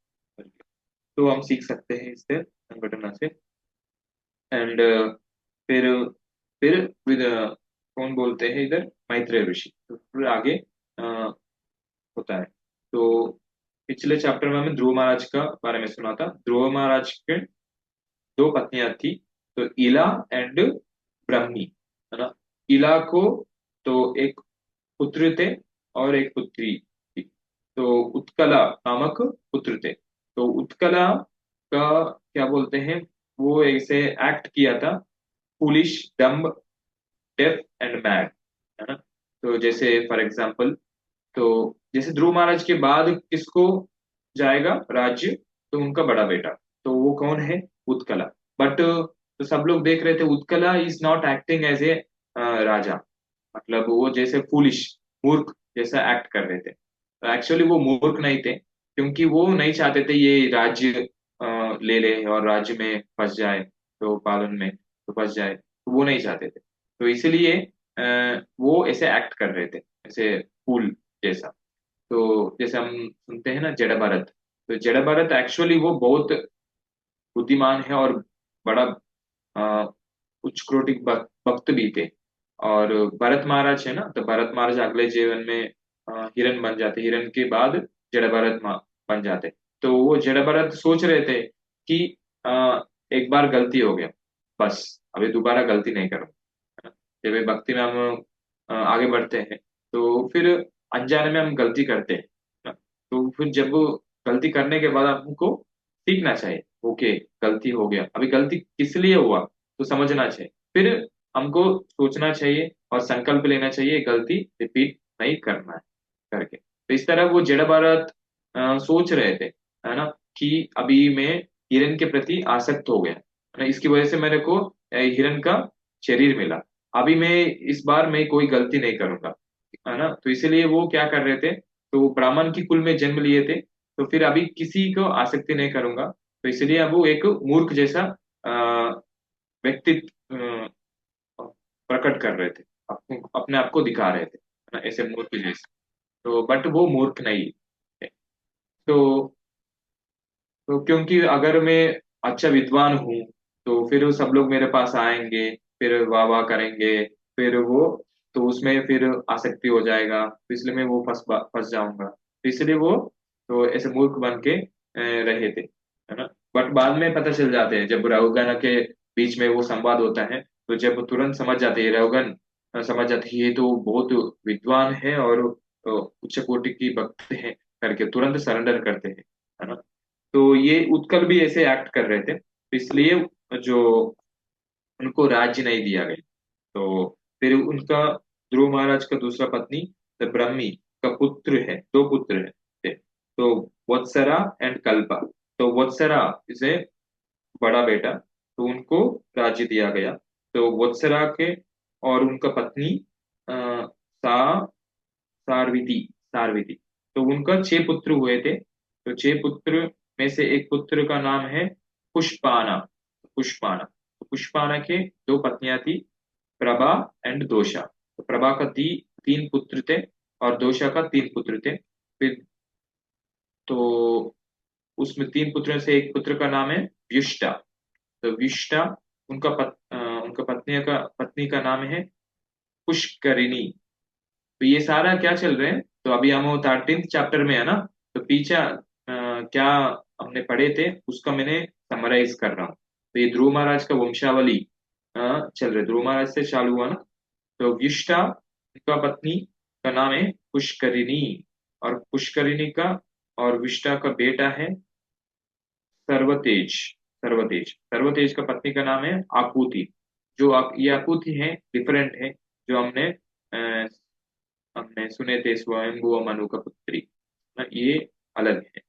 तो हम सीख सकते हैं इससे संघटना से। एंड फिर फिर विद कौन बोलते हैं इधर, मैत्रेय ऋषि, तो फिर आगे होता है। तो पिछले चैप्टर में हमें ध्रुव महाराज का बारे में सुना था। ध्रुव महाराज के 2 पत्नियां थी, तो इला एंड ब्रह्मी, है ना। इला को तो एक पुत्र थे और एक पुत्री थी, तो उत्कला नामक पुत्र थे। तो उत्कला का क्या बोलते हैं, वो ऐसे एक्ट किया था, foolish, dumb, deaf and mad, है ना। तो जैसे फॉर एग्जाम्पल, तो जैसे ध्रुव महाराज के बाद किसको जाएगा राज्य, तो उनका बड़ा बेटा, तो वो कौन है, उत्कला। बट तो सब लोग देख रहे थे Utkala is not acting as a राजा, मतलब वो जैसे फूलिश, मूर्ख जैसा एक्ट कर रहे थे। तो एक्चुअली वो मूर्ख नहीं थे, क्योंकि वो नहीं चाहते थे ये राज्य ले ले और राज्य में फंस जाए, तो पालन में तो फंस जाए, तो वो नहीं चाहते थे, तो इसीलिए वो ऐसे एक्ट कर रहे थे, ऐसे फूल जैसा। तो जैसे हम सुनते हैं ना जड़ भरत, तो जड़ भरत एक्चुअली वो बहुत बुद्धिमान है और बड़ा अ, उच्च कोटि भक्त भी थे। और भरत महाराज है ना, तो भरत महाराज अगले जीवन में हिरण बन जाते, हिरण के बाद जड़ भरत बन जाते। तो वो जड़ भरत सोच रहे थे कि एक बार गलती हो गया, बस अभी दोबारा गलती नहीं करूँ, है ना। जब ये भक्ति में हम आगे बढ़ते हैं तो फिर अनजाने में हम गलती करते हैं ना, तो फिर जब वो गलती करने के बाद हमको सीखना चाहिए, ओके गलती हो गया, अभी गलती किस लिए हुआ तो समझना चाहिए, फिर हमको सोचना चाहिए और संकल्प लेना चाहिए गलती रिपीट नहीं करना है करके। तो इस तरह वो जड़ भारत सोच रहे थे, है ना, कि अभी मैं हिरन के प्रति आसक्त हो गया, है ना, इसकी वजह से मेरे को हिरन का शरीर मिला, अभी मैं इस बार मैं कोई गलती नहीं करूंगा, है ना। तो इसीलिए वो क्या कर रहे थे, तो वो ब्राह्मण की कुल में जन्म लिए थे, तो फिर अभी किसी को आसक्ति नहीं करूंगा, तो इसलिए अब वो एक मूर्ख जैसा व्यक्तित्व प्रकट कर रहे थे, अपने आप को दिखा रहे थे, है ना, ऐसे मूर्ख जैसे। तो बट वो मूर्ख नहीं है। तो क्योंकि अगर मैं अच्छा विद्वान हूँ तो फिर सब लोग मेरे पास आएंगे, फिर वाह वाह करेंगे, फिर वो तो उसमें फिर आसक्ति हो जाएगा, तो इसलिए मैं वो फंस जाऊंगा, तो इसलिए वो तो ऐसे मूर्ख बन के रहे थे, है ना। बट बाद में पता चल जाते हैं जब रहुगण के बीच में वो संवाद होता है, तो जब तुरंत समझ जाते हैं रहुगण, समझ जाते हैं ये तो बहुत विद्वान है और उच्च कोटि की भक्त है करके तुरंत सरेंडर करते हैं, है ना। तो ये उत्कल भी ऐसे एक्ट कर रहे थे, तो इसलिए जो उनको राज्य नहीं दिया गया। तो फिर उनका ध्रुव महाराज का दूसरा पत्नी द ब्रह्मी का पुत्र है, 2 पुत्र है थे। तो वत्सरा एंड कल्पा, तो वत्सरा इसे बड़ा बेटा, तो उनको राज्य दिया गया। तो वत्सरा के और उनका पत्नी सा सारविती, सारविती, तो उनका 6 पुत्र हुए थे। तो 6 पुत्र में से एक पुत्र का नाम है पुष्पाना, पुष्पाना, तो पुष्पाना के 2 पत्नियां थी, प्रभा एंड दोषा। तो प्रभा का 3 पुत्र थे और दोषा का 3 पुत्र थे। फिर तो उसमें 3 पुत्रों से एक पुत्र का नाम है व्युष्टा। तो व्युष्टा, उनका पत्नी का नाम है पुष्करिणी। तो ये सारा क्या चल रहे हैं, तो अभी हम 13th चैप्टर में है ना, तो पीछे क्या हमने पढ़े थे उसका मैंने समराइज कर रहा हूँ। तो ये ध्रुव महाराज का वंशावली चल रहे, ध्रुव महाराज से चालू हुआ ना। तो विष्टा का पत्नी का नाम है पुष्करिणी, और पुष्करिणी का और विष्टा का बेटा है सर्वतेज, सर्वतेज, सर्वतेज का पत्नी का नाम है आकुति। ये आकुति है, डिफरेंट है। जो हमने सुने थे स्वयंभू और मनु का पुत्री ना, ये अलग है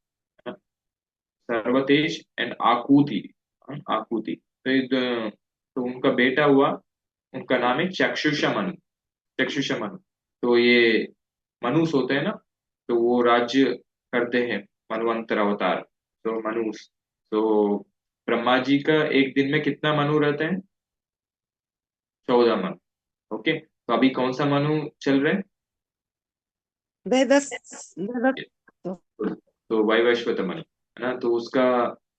ना। सर्वतेज एंड आकुति। आकुति तो तो उनका बेटा हुआ, उनका नाम है चक्षुषा मनु। चक्षुषा मनु। तो ये मनुस होते हैं ना, तो वो राज्य करते हैं, मनवंतर अवतार। तो मनुस, तो ब्रह्मा जी का एक दिन में कितना मनु रहते हैं? 14 मनु। ओके, तो अभी कौन सा मनु चल रहे हैं? द्वादश द्वादश तो तो वैवस्वत मनु है ना, तो उसका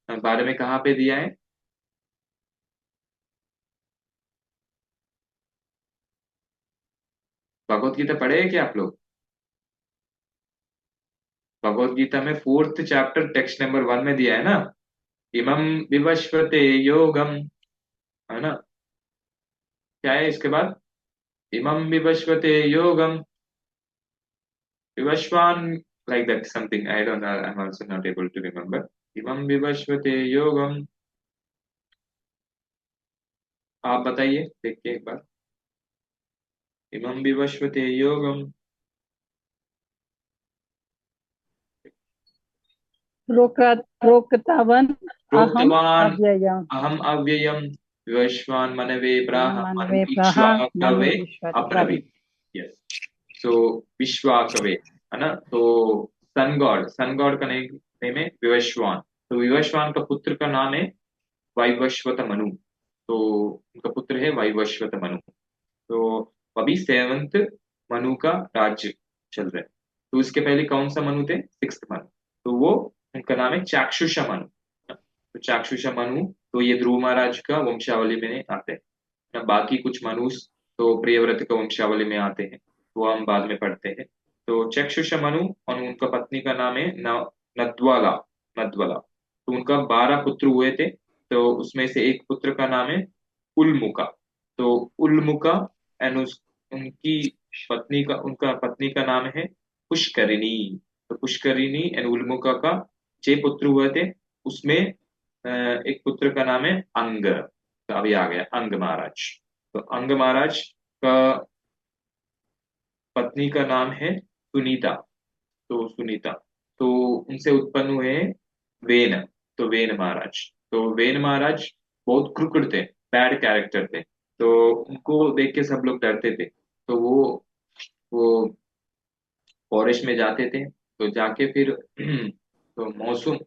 बारे में कहाँ पे दिया है? भगवत गीता पढ़े हैं क्या आप लोग? भगवत गीता में 4th चैप्टर टेक्स्ट नंबर 1 में दिया है ना, इमं विवस्वते योगम, है ना। क्या है इसके बाद? इमं विवस्वते योगम Vivasvan, like that something, I don't know, I'm also not able to remember. इमं विवस्वते योगम, आप बताइए देख के एक बार। इमं विवस्वते योगम प्रोक्तवान् अहम् प्रोक्तवान अव्ययम् अहम अव्ययम विवस्वान मनवे प्राह मनु मानवे प्राह मनु इक्ष्वाकवे ईश्वरब्रवीत्। अब्रवीत्। यस। सो विश्वाकवे है ना, तो सन गॉड का नेम है विवस्वान। तो विवस्वान का पुत्र का नाम है वैवस्वत मनु। तो उनका पुत्र है वैवस्वत मनु। तो अभी 7th मनु का राज्य चल रहा है। तो इसके पहले कौन सा मनु थे? 6th मनु। तो वो, उनका नाम है चाक्षुषा मनु। तो चाक्षुषा मनु, तो ये ध्रुव महाराज का वंशावली में आते हैं ना। बाकी कुछ मनुस तो प्रियव्रत का वंशावली में आते हैं, वो हम बाद में पढ़ते हैं। तो चक्षुषा मनु और उनका पत्नी का नाम है नद्वाला। नद्वाला, तो उनका 12 पुत्र हुए थे। तो उसमें से एक पुत्र का नाम है उल्मुका। तो उल्मुका एंड उनकी उनका पत्नी का नाम है पुष्करिणी। तो पुष्करिणी एंड उल्मुका का 6 पुत्र हुए थे। उसमें एक पुत्र का नाम है अंग। तो अभी आ गया अंग महाराज। तो अंग महाराज का पत्नी का नाम है सुनीता। तो सुनीता, तो उनसे उत्पन्न हुए हैं वेन। तो वेन महाराज, तो वेन महाराज बहुत क्रूर थे, बैड कैरेक्टर थे। तो उनको देख के सब लोग डरते थे। तो वो फॉरेस्ट में जाते थे, तो जाके फिर तो मौसम,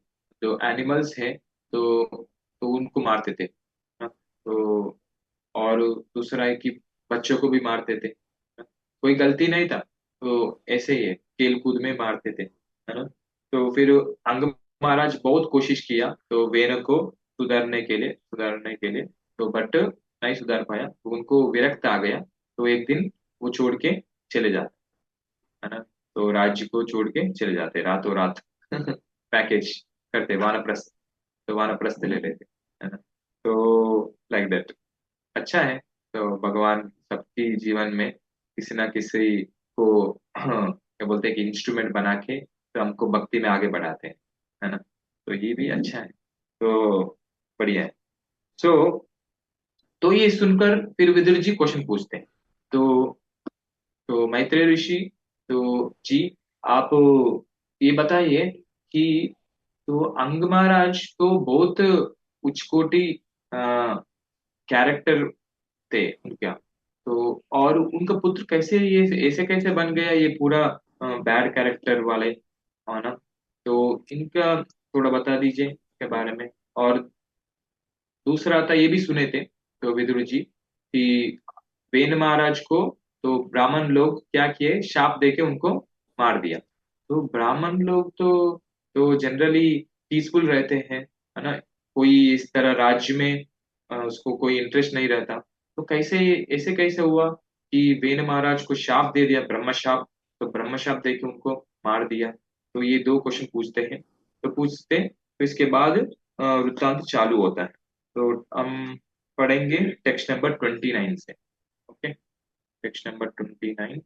जो एनिमल्स है, तो उनको मारते थे हाँ, तो और दूसरा है कि बच्चों को भी मारते थे। कोई गलती नहीं था, तो ऐसे ही है, खेल कूद में मारते थे, है ना। तो फिर अंग महाराज बहुत कोशिश किया तो वेन को सुधारने के लिए तो बट नहीं सुधार पाया, तो उनको विरक्त आ गया। तो एक दिन वो छोड़ के चले जाते, है ना। तो राज्य को छोड़ के चले जाते रातों रात पैकेज करते वानप्रस्थ। तो वानप्रस्थ ले लेते, है ना। तो लाइक दैट। अच्छा है। तो भगवान सबकी जीवन में किसी ना किसी को क्या बोलते हैं कि इंस्ट्रूमेंट बना के तो हमको भक्ति में आगे बढ़ाते हैं, है ना। तो ये भी अच्छा है। तो बढ़िया है। सो तो ये सुनकर फिर विदुर जी क्वेश्चन पूछते हैं। तो मैत्रेय ऋषि, तो जी आप ये बताइए कि तो अंग महाराज तो बहुत उच्च कोटि कैरेक्टर थे उनका। तो और उनका पुत्र कैसे ये ऐसे कैसे बन गया ये पूरा बैड कैरेक्टर वाले, है ना। तो इनका थोड़ा बता दीजिए इसके बारे में। और दूसरा था, ये भी सुने थे तो विदुर जी कि वेन महाराज को तो ब्राह्मण लोग क्या किए, शाप देके उनको मार दिया। तो ब्राह्मण लोग तो जनरली पीसफुल रहते हैं, है ना। कोई इस तरह राज्य में उसको कोई इंटरेस्ट नहीं रहता। तो कैसे, ऐसे कैसे हुआ कि वेन महाराज को शाप दे दिया, ब्रह्म शाप। तो ब्रह्म शाप दे के उनको मार दिया। तो ये 2 क्वेश्चन पूछते हैं। तो पूछते, तो इसके बाद वृत्तांत चालू होता है। तो हम पढ़ेंगे टेक्स्ट नंबर 29 से। ओके, टेक्स्ट नंबर 29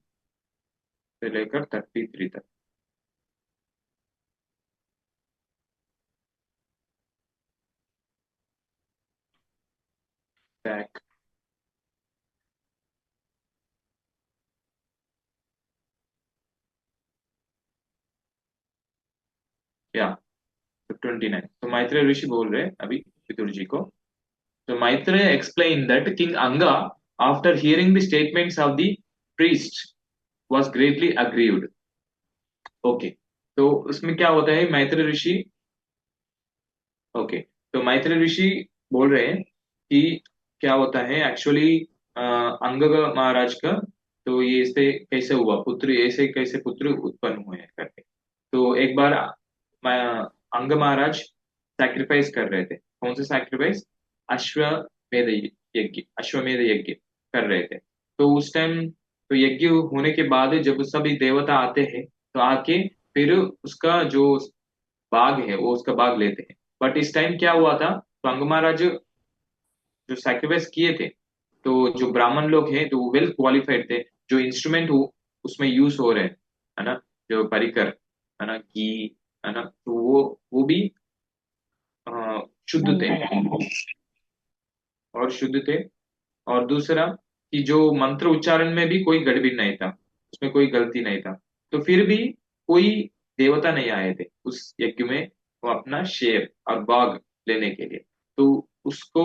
से लेकर 33 तक। back. या तो 29। तो मैत्रेय ऋषि बोल रहे हैं अभी विदुर जी को। तो Maitreya explain that king Anga after hearing the statements of the priest was greatly aggrieved. Okay, तो उसमें क्या होता है मैत्रेय ऋषि। ओके, तो मैत्रेय ऋषि बोल रहे हैं कि क्या होता है एक्चुअली अंग महाराज का, तो ये इससे कैसे हुआ पुत्र, ऐसे कैसे पुत्र उत्पन्न हुए हैं करके। तो एक बार अंग महाराज सैक्रिफाइस कर रहे थे। कौन सा सैक्रिफाइस? अश्वमेध यज्ञ, अश्वमेध यज्ञ कर रहे थे। तो उस टाइम तो यज्ञ होने के बाद जब सभी देवता आते हैं तो आके फिर उसका जो बाग है वो उसका बाग लेते हैं। बट इस टाइम क्या हुआ था, तो अंग महाराज जो सैक्रिफाइस किए थे, तो जो ब्राह्मण लोग हैं तो वेल क्वालिफाइड थे। जो इंस्ट्रूमेंट उसमें यूज हो रहे हैं, है ना, जो परिकर, है ना, घी, है ना, तो वो भी अ, शुद्ध थे और शुद्ध थे। और दूसरा कि जो मंत्र उच्चारण में भी कोई गड़बड़ नहीं था, उसमें कोई गलती नहीं था। तो फिर भी कोई देवता नहीं आए थे उस यज्ञ में वो अपना शेर और बाघ लेने के लिए। तो उसको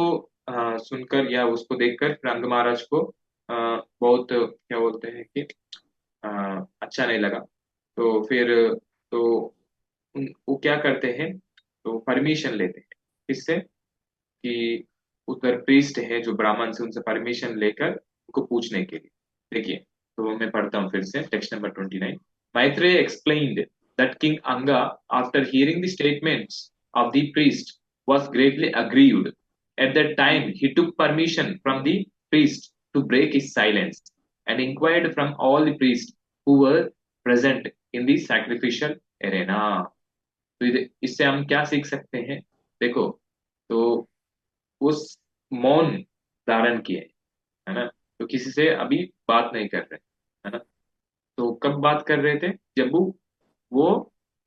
सुनकर या उसको देखकर फिर अंग महाराज को बहुत क्या बोलते हैं कि अच्छा नहीं लगा। तो फिर तो वो क्या करते हैं, तो परमिशन लेते हैं किससे, कि उधर प्रीस्ट है जो ब्राह्मण से, उनसे परमिशन लेकर उनको पूछने के लिए। देखिए, तो मैं पढ़ता हूँ फिर से text number 29। Maitreya explained that king Anga after hearing the statements of the priest was greatly aggrieved. At that time, he took permission from the priest to break his silence and inquired from all the priests who were present in the sacrificial arena. तो इससे हम क्या सीख सकते हैं? देखो, तो उस मौन धारण किए, है ना, तो किसी से अभी बात नहीं कर रहे, है ना। तो कब बात कर रहे थे? जब वो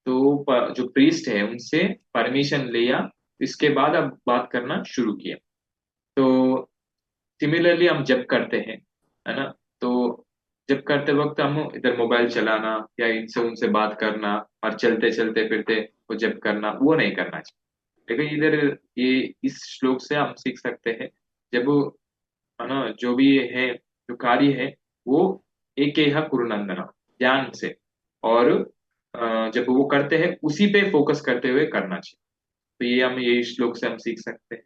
तो जो प्रीस्ट है उनसे परमिशन लिया, इसके बाद अब बात करना शुरू किया। तो सिमिलरली हम जब करते हैं, है ना, तो जब करते वक्त हम इधर मोबाइल चलाना या इनसे उनसे बात करना और चलते चलते फिरते वो जब करना, वो नहीं करना चाहिए। लेकिन इधर ये इस श्लोक से हम सीख सकते हैं, जब है ना जो भी है, जो कार्य है, वो एक कुरुनंदन, ध्यान से, और जब वो करते हैं उसी पे फोकस करते हुए करना चाहिए। तो ये हम ये श्लोक से हम सीख सकते हैं,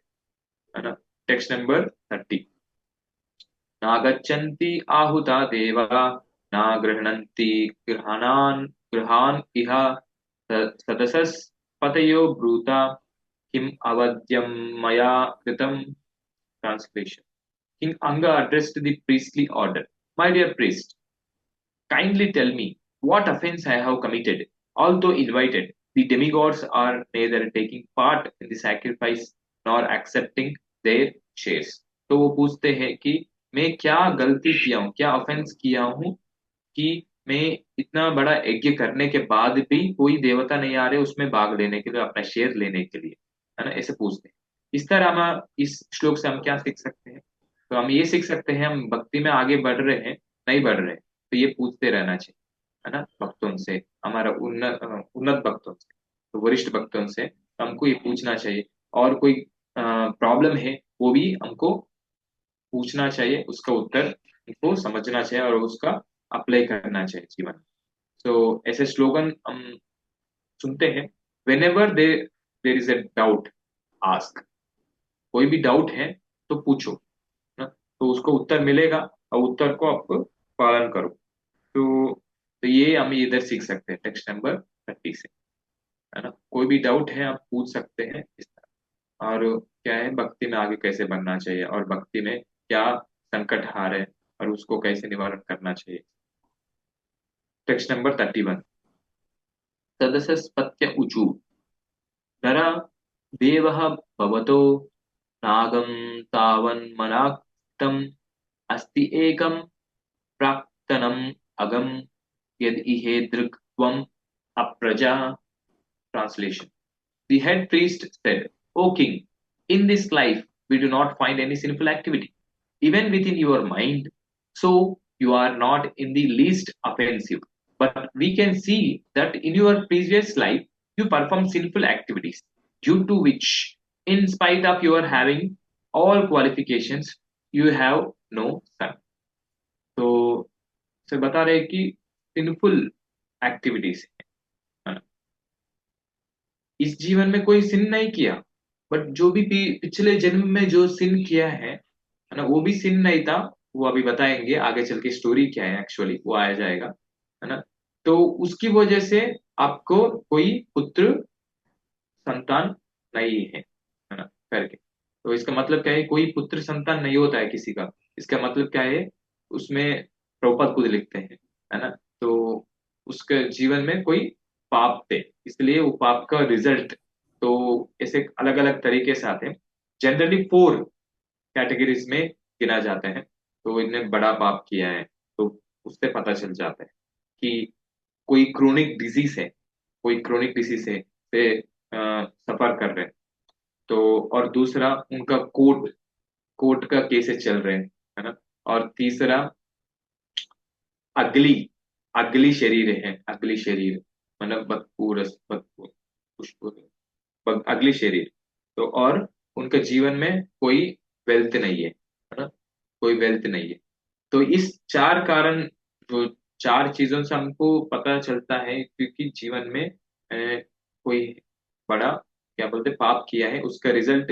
है ना। Text number 30। नागच्छन्ति आहुता देवा न गृह्णन्ति गृहान् इह सदसस् पतयो ब्रूता किम अवद्यं मया कृतं। Translation. King Anga addressed the priestly order. My dear priest, kindly tell me what offense I have committed. Although invited, the demigods are neither taking part in the sacrifice nor accepting their shares. तो वो पूछते हैं कि मैं क्या गलती किया हूँ, क्या ऑफेंस किया हूँ कि मैं इतना बड़ा यज्ञ करने के बाद भी कोई देवता नहीं आ रहे उसमें भाग लेने के लिए, अपना शेयर लेने के लिए, है ना, ऐसे पूछते हैं। इस तरह हम इस श्लोक से हम क्या सीख सकते हैं? तो हम ये सीख सकते हैं, हम भक्ति में आगे बढ़ रहे हैं, नहीं बढ़ रहे, तो ये पूछते रहना चाहिए, है ना, भक्तों से, हमारा उन्नत उन्नत भक्तों से, तो वरिष्ठ भक्तों से हमको ये पूछना चाहिए। और कोई प्रॉब्लम है वो भी हमको पूछना चाहिए, उसका उत्तर हमको समझना चाहिए और उसका अप्लाई करना चाहिए जीवन में। तो ऐसे स्लोगन हम सुनते हैं, when ever there is a doubt, ask. कोई भी डाउट है तो पूछो ना, तो उसको उत्तर मिलेगा और उत्तर को आप पालन करो। तो ये हम इधर सीख सकते हैं टेक्स्ट नंबर 30 से, है ना। कोई भी डाउट है आप पूछ सकते हैं इस तरह। और क्या है, भक्ति में आगे कैसे बढ़ना चाहिए और भक्ति में क्या संकट हार है और उसको कैसे निवारण करना चाहिए। Text number 31। सदसस्पत्य ऊचु नर देवः भवतो नागं तावन्मनाक्तम् अस्ति एकं प्राक्तनम् अगम यद इहेदृक् त्वम् अप्रजा। Translation. The head priest said, O king, in this life we do not find any sinful activity even within your mind. So you are not in the least offensive, but we can see that in your previous life you perform sinful activities, due to which, in spite of your having all qualifications, you have no son. तो से बता रहे हैं कि sinful activities है ना, इस जीवन में कोई सिन नहीं किया, बट जो भी पिछले जन्म में जो सिन किया है ना, वो भी सिन नहीं था। वो अभी बताएंगे आगे चल के स्टोरी क्या है, एक्चुअली वो आया जाएगा, है ना। तो उसकी वजह से आपको कोई पुत्र संतान नहीं है ना, करके। तो इसका मतलब क्या है, कोई पुत्र संतान नहीं होता है किसी का। इसका मतलब क्या है, उसमें प्रभुपाद खुद लिखते हैं, है ना। तो उसके जीवन में कोई पाप थे, इसलिए वो पाप का रिजल्ट, तो ऐसे अलग अलग तरीके से आते हैं। जनरली 4 कैटेगरीज में गिना जाते हैं। तो इनने बड़ा पाप किया है, तो उससे पता चल जाता है कि कोई क्रोनिक डिजीज है, कोई क्रोनिक डिजीज है से सफर कर रहे हैं। तो और दूसरा उनका कोर्ट कोर्ट का केसेस चल रहे हैं, है ना। और तीसरा अगली अगली शरीर है, अगली शरीर मतलब बदपूर पुष्पुर अगली शरीर। तो और उनका जीवन में कोई वेल्थ नहीं है ना, कोई वेल्थ नहीं है। तो इस 4 कारण, जो 4 चीजों से हमको पता चलता है, क्योंकि जीवन में कोई बड़ा क्या बोलते पाप किया है, उसका रिजल्ट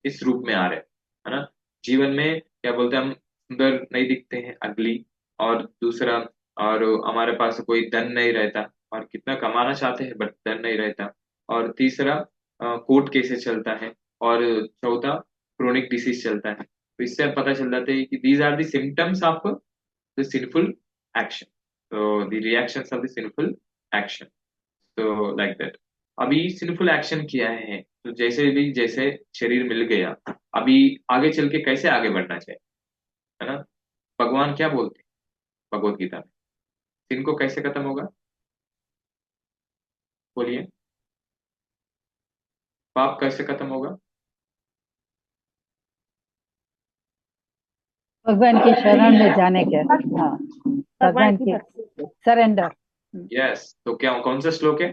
इस रूप में आ रहा है ना। जीवन में क्या बोलते हैं, हम सुंदर नहीं दिखते हैं, अगली। और दूसरा, और हमारे पास कोई धन नहीं रहता, और कितना कमाना चाहते हैं बट धन नहीं रहता। और तीसरा कोर्ट केसेस चलता है। और चौथा क्रोनिक डिसीज चलता है। तो इससे अब पता चल जाता है कि these are the symptoms of the sinful action, तो the reactions of the sinful action. तो लाइक दैट। अभी सिंफुल एक्शन किया है, तो जैसे भी जैसे शरीर मिल गया, अभी आगे चल के कैसे आगे बढ़ना चाहिए, है ना। भगवान क्या बोलते हैं भगवत गीता में, sin को कैसे खत्म होगा, बोलिए। पाप कैसे खत्म होगा। भगवान की शरण में जाने के, हाँ, भगवान की सरेंडर। यस, तो क्या कौन सा श्लोक है।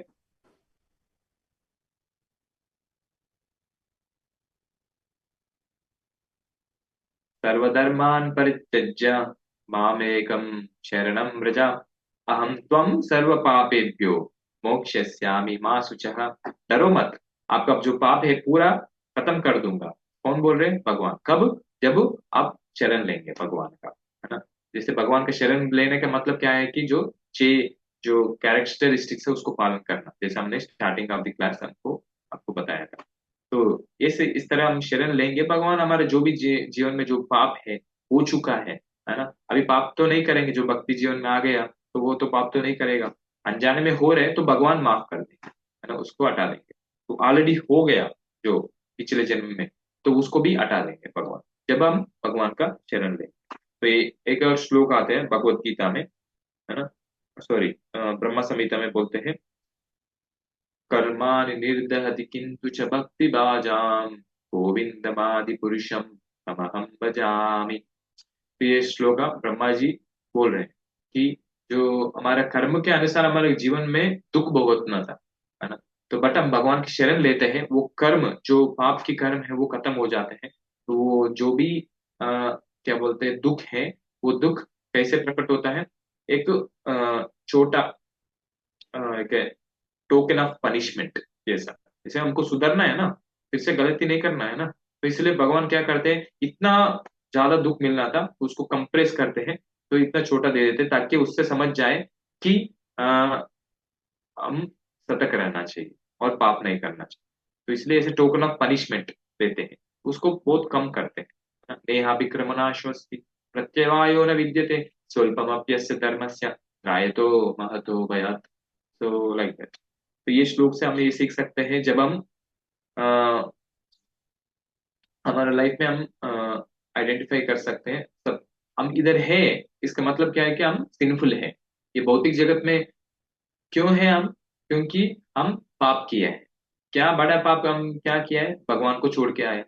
सर्वधर्मान् परित्यज्य मामेकं शरणं व्रज, अहं त्वं सर्व पापेभ्यो मोक्षयिष्यामि मा शुचः। डरो मत, आपका जो पाप है पूरा खत्म कर दूंगा। कौन बोल रहे हैं, भगवान। कब, जब आप शरण लेंगे भगवान का, है ना। जैसे भगवान का शरण लेने का मतलब क्या है कि जो छह जो कैरेक्टरिस्टिक्स है उसको पालन करना, जैसे हमने स्टार्टिंग ऑफ द क्लास हमको आपको बताया था। तो इस तरह हम शरण लेंगे भगवान, हमारे जो भी जीवन में जो पाप हो चुका है ना। अभी पाप तो नहीं करेंगे, जो भक्ति जीवन में आ गया तो वो तो पाप तो नहीं करेगा। अनजाने में हो रहे तो भगवान माफ कर देंगे, है ना, उसको हटा देंगे। तो ऑलरेडी हो गया जो पिछले जन्म में, तो उसको भी हटा देंगे भगवान, जब हम भगवान का शरण लेंगे। तो ये एक और श्लोक आते हैं भगवत गीता में, है ना, सॉरी ब्रह्म संहिता में बोलते हैं, कर्माणि निर्दहति किंतु च भक्ति बाजाम गोविंदमादि पुरुषम तमहम भजामि। तो ये श्लोक ब्रह्मा जी बोल रहे हैं कि जो हमारा कर्म के अनुसार हमारे जीवन में दुख भुगतना था, है ना। तो बट हम भगवान की शरण लेते हैं, वो कर्म जो पाप के कर्म है वो खत्म हो जाते हैं। तो वो जो भी क्या बोलते हैं दुख है, वो दुख कैसे प्रकट होता है, एक छोटा एक टोकन ऑफ पनिशमेंट जैसा। जैसे हमको सुधरना है ना, फिर से गलती नहीं करना है ना, तो इसलिए भगवान क्या करते हैं, इतना ज्यादा दुख मिलना था तो उसको कंप्रेस करते हैं, तो इतना छोटा दे देते हैं ताकि उससे समझ जाए कि हम सतर्क रहना चाहिए और पाप नहीं करना चाहिए। तो इसलिए ऐसे टोकन ऑफ पनिशमेंट देते हैं, उसको बहुत कम करते हैं। नेहाभिक्रमणाश्वस्ति प्रत्यवायो न विद्यते स्वल्पमप्यस्य धर्मस्य त्रायतो महतो भयात्। तो लाइक दैट। तो ये श्लोक से हम ये सीख सकते हैं, जब हम अ, हमारे लाइफ में हम आइडेंटिफाई कर सकते हैं सब हम इधर है, इसका मतलब क्या है कि हम सिंफुल है। ये भौतिक जगत में क्यों है हम, क्योंकि हम पाप किए हैं। क्या बड़ा पाप हम क्या किया है, भगवान को छोड़ के आए,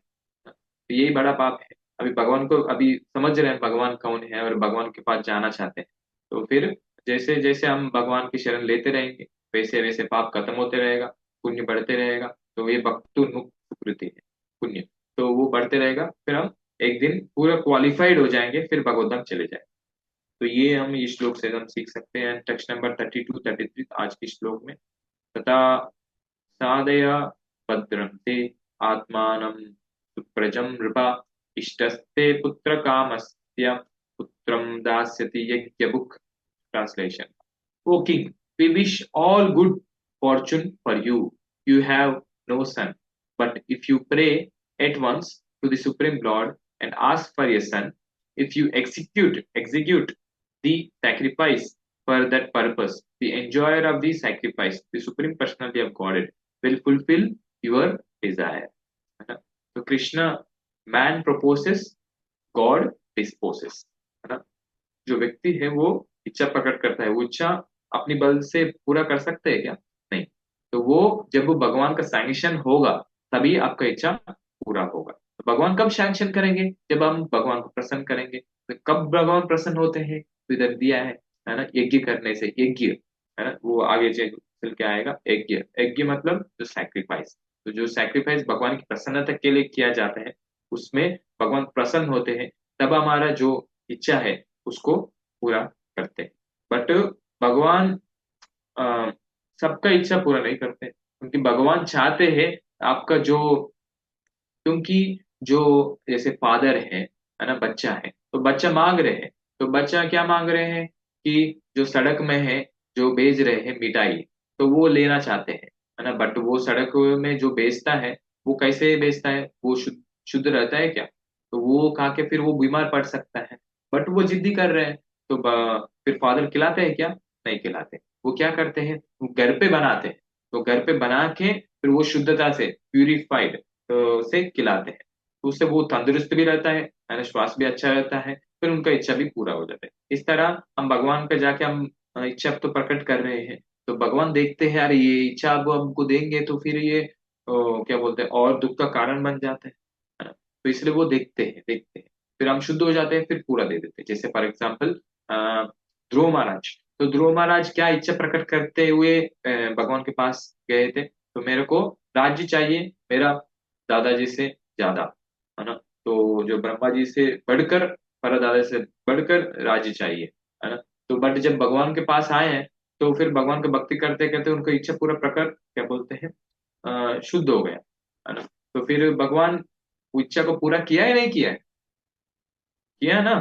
तो यही बड़ा पाप है। अभी भगवान को अभी समझ रहे हैं भगवान कौन है और भगवान के पास जाना चाहते हैं, तो फिर जैसे जैसे हम भगवान की शरण लेते रहेंगे वैसे वैसे पाप खत्म होते रहेगा, पुण्य बढ़ते रहेगा। तो ये भक्तोन्मुख सुकृति है, पुण्य। तो वो बढ़ते रहेगा, फिर हम एक दिन पूरा क्वालिफाइड हो जाएंगे, फिर भगवत चले जाएंगे। तो ये हम इस श्लोक से हम सीख सकते हैं, टेक्स्ट नंबर 32-33 आज के श्लोक में। तथा साधय भद्रं ते आत्मानं सुप्रजं नृपा इष्टस्ते पुत्र कामस्य पुत्रं दास्यति यज्ञभुक्। Translation. O king, we wish all good fortune for you. You have no son. But if you pray at once to the Supreme Lord and ask for a son, if you execute the sacrifice for that purpose, the enjoyer of the sacrifice, the Supreme Personality of Godhead, will fulfill your desire. है ना? तो Krishna, man proposes, God disposes, है ना? जो व्यक्ति है वो इच्छा प्रकट करता है, वो इच्छा अपनी बल से पूरा कर सकते हैं क्या? नहीं। तो वो जब वो भगवान का सैंक्शन होगा तभी आपका इच्छा पूरा होगा। तो भगवान कब सैंक्शन करेंगे? जब हम भगवान को प्रसन्न करेंगे। तो कब भगवान प्रसन्न होते हैं? तो इधर दिया है ना, यज्ञ करने से। यज्ञ है ना, वो आगे चल के आएगा। यज्ञ, यज्ञ मतलब जो सैक्रिफाइस। तो जो सैक्रिफाइस भगवान की प्रसन्नता के लिए किया जाता है उसमें भगवान प्रसन्न होते हैं, तब हमारा जो इच्छा है उसको पूरा करते हैं। बट भगवान अ, सबका इच्छा पूरा नहीं करते, क्योंकि भगवान चाहते हैं आपका जो, क्योंकि जो जैसे फादर है ना, बच्चा है तो बच्चा मांग रहे हैं, तो बच्चा क्या मांग रहे हैं कि जो सड़क में है, जो बेच रहे हैं मिठाई, तो वो लेना चाहते हैं, है ना। बट वो सड़क में जो बेचता है वो कैसे बेचता है, वो शुद्ध शुद्ध रहता है क्या? तो वो खा के फिर वो बीमार पड़ सकता है। बट वो जिद्दी कर रहे हैं, तो फिर फादर खिलाते हैं क्या? नहीं खिलाते। वो क्या करते हैं, वो घर पे बनाते हैं। तो घर पे बना के फिर वो शुद्धता से प्यूरिफाइड से खिलाते हैं, तो उससे वो तंदुरुस्त भी रहता है ना, श्वास भी अच्छा रहता है, फिर उनका इच्छा भी पूरा हो जाता है। इस तरह हम भगवान का जाके हम इच्छा तो प्रकट कर रहे हैं, तो भगवान देखते हैं अरे ये इच्छा अब हमको देंगे तो फिर ये क्या बोलते हैं और दुख का कारण बन जाते हैं, है ना। तो इसलिए वो देखते हैं फिर हम शुद्ध हो जाते हैं, फिर पूरा दे देते हैं। जैसे फॉर एग्जाम्पल ध्रुव महाराज, तो ध्रुव महाराज क्या इच्छा प्रकट करते हुए भगवान के पास गए थे, तो मेरे को राज्य चाहिए मेरा दादाजी से ज्यादा, है ना। तो जो ब्रह्मा जी से बढ़कर, परदादा से बढ़कर राज्य चाहिए, है ना। तो बट जब भगवान के पास आए हैं तो फिर भगवान का भक्ति करते करते उनको इच्छा पूरा प्रकट क्या बोलते हैं शुद्ध हो गया, है ना। तो फिर भगवान वो इच्छा को पूरा किया है नहीं किया है? किया है ना।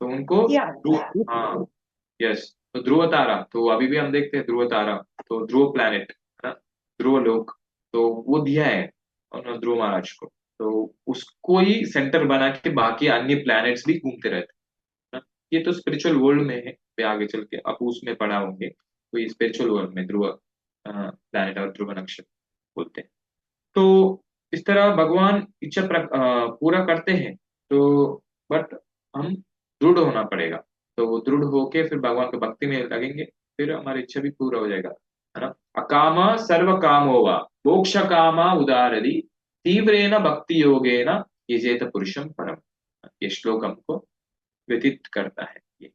तो उनको Yeah. हाँ, यस। तो ध्रुव तारा, तो अभी भी हम देखते हैं ध्रुव तारा, तो ध्रुव प्लैनेट, है ना, ध्रुव लोक, तो वो दिया है उन्होंने ध्रुव महाराज को। तो उसको ही सेंटर बना के बाकी अन्य प्लैनेट्स भी घूमते रहते हैं ना। ये तो स्पिरिचुअल वर्ल्ड में है, पे आगे चल के आप उसमें पढ़ा होंगे, तो ये स्पिरिचुअल वर्ल्ड में ध्रुव प्लैनेट और ध्रुव नक्षत्र बोलते हैं। तो इस तरह भगवान इच्छा पूरा करते हैं। तो बट हम दृढ़ होना पड़ेगा, तो वो दृढ़ होके फिर भगवान की भक्ति में लगेंगे, फिर हमारी इच्छा भी पूरा हो जाएगा, है ना। अकाम सर्व कामो वा मोक्ष कामा उदारदि तीव्रेण भक्ति योगेन यजेत पुरुषम परम। ये श्लोक हमको व्यतीत करता है। ये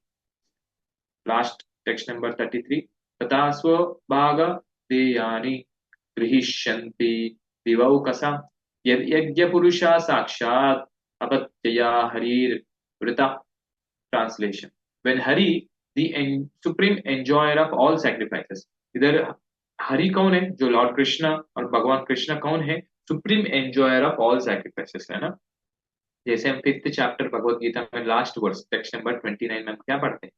लास्ट टेक्स्ट नंबर 33। तथा स्वभाग देयानि गृहीष्यन्ति दिवौकसा यद् यज्ञपुरुषा साक्षात् अपत्यया हरिर्वृता। Translation. When Hari the supreme enjoyer of all sacrifices, इधर हरि कौन है? जो लॉर्ड कृष्णा, और भगवान कृष्णा कौन है? Supreme enjoyer of all sacrifices, है ना। जैसे हम 5th चैप्टर भगवत गीता में लास्ट वर्स टेक्स्ट नंबर 29 में हम क्या पढ़ते हैं?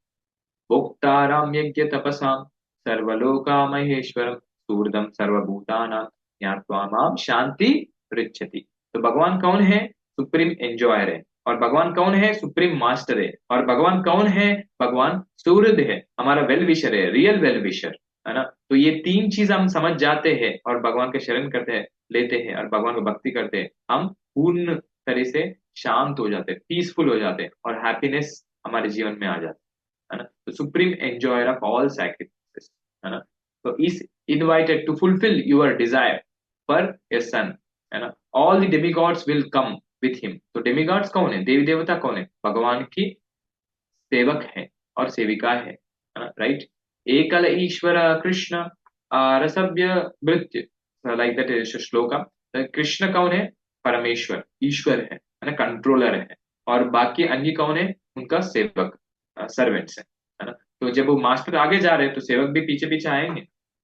भोक्ताराम यज्ञ तपसाम सर्वलोका महेश्वरम सूर्दम सर्वभूतानां ज्ञात्वा माम शांति पृच्छति। तो भगवान कौन है? सुप्रीम एंजॉयर है। और भगवान कौन है? सुप्रीम मास्टर है। और भगवान कौन है? भगवान सूर्य है, हमारा वेल विशर है, रियल वेल विशर, है ना। तो ये तीन चीज हम समझ जाते हैं और भगवान के शरण करते हैं, लेते हैं और भगवान को भक्ति करते हैं, हम पूर्ण तरह से शांत हो जाते हैं, पीसफुल हो जाते हैं और हैप्पीनेस हमारे जीवन में आ जाती है ना। तो supreme enjoyer of all sacrifices, है ना। तो is invited to fulfil your desire per a son, है ना। All the demigods will come with him. तो डेमिगॉड्स कौन है, देवी देवता कौन है, भगवान की सेवक है और सेविका है ना, राइट। एकल ईश्वर कृष्ण रसभ्य भृत्य, लाइक दैट श्लोका। कृष्ण कौन है, परमेश्वर ईश्वर है ना, कंट्रोलर है। और बाकी अन्य कौन है, उनका सेवक, सर्वेंट्स है ना। तो जब वो मास्टर आगे जा रहे हैं तो सेवक भी पीछे पीछे आएंगे,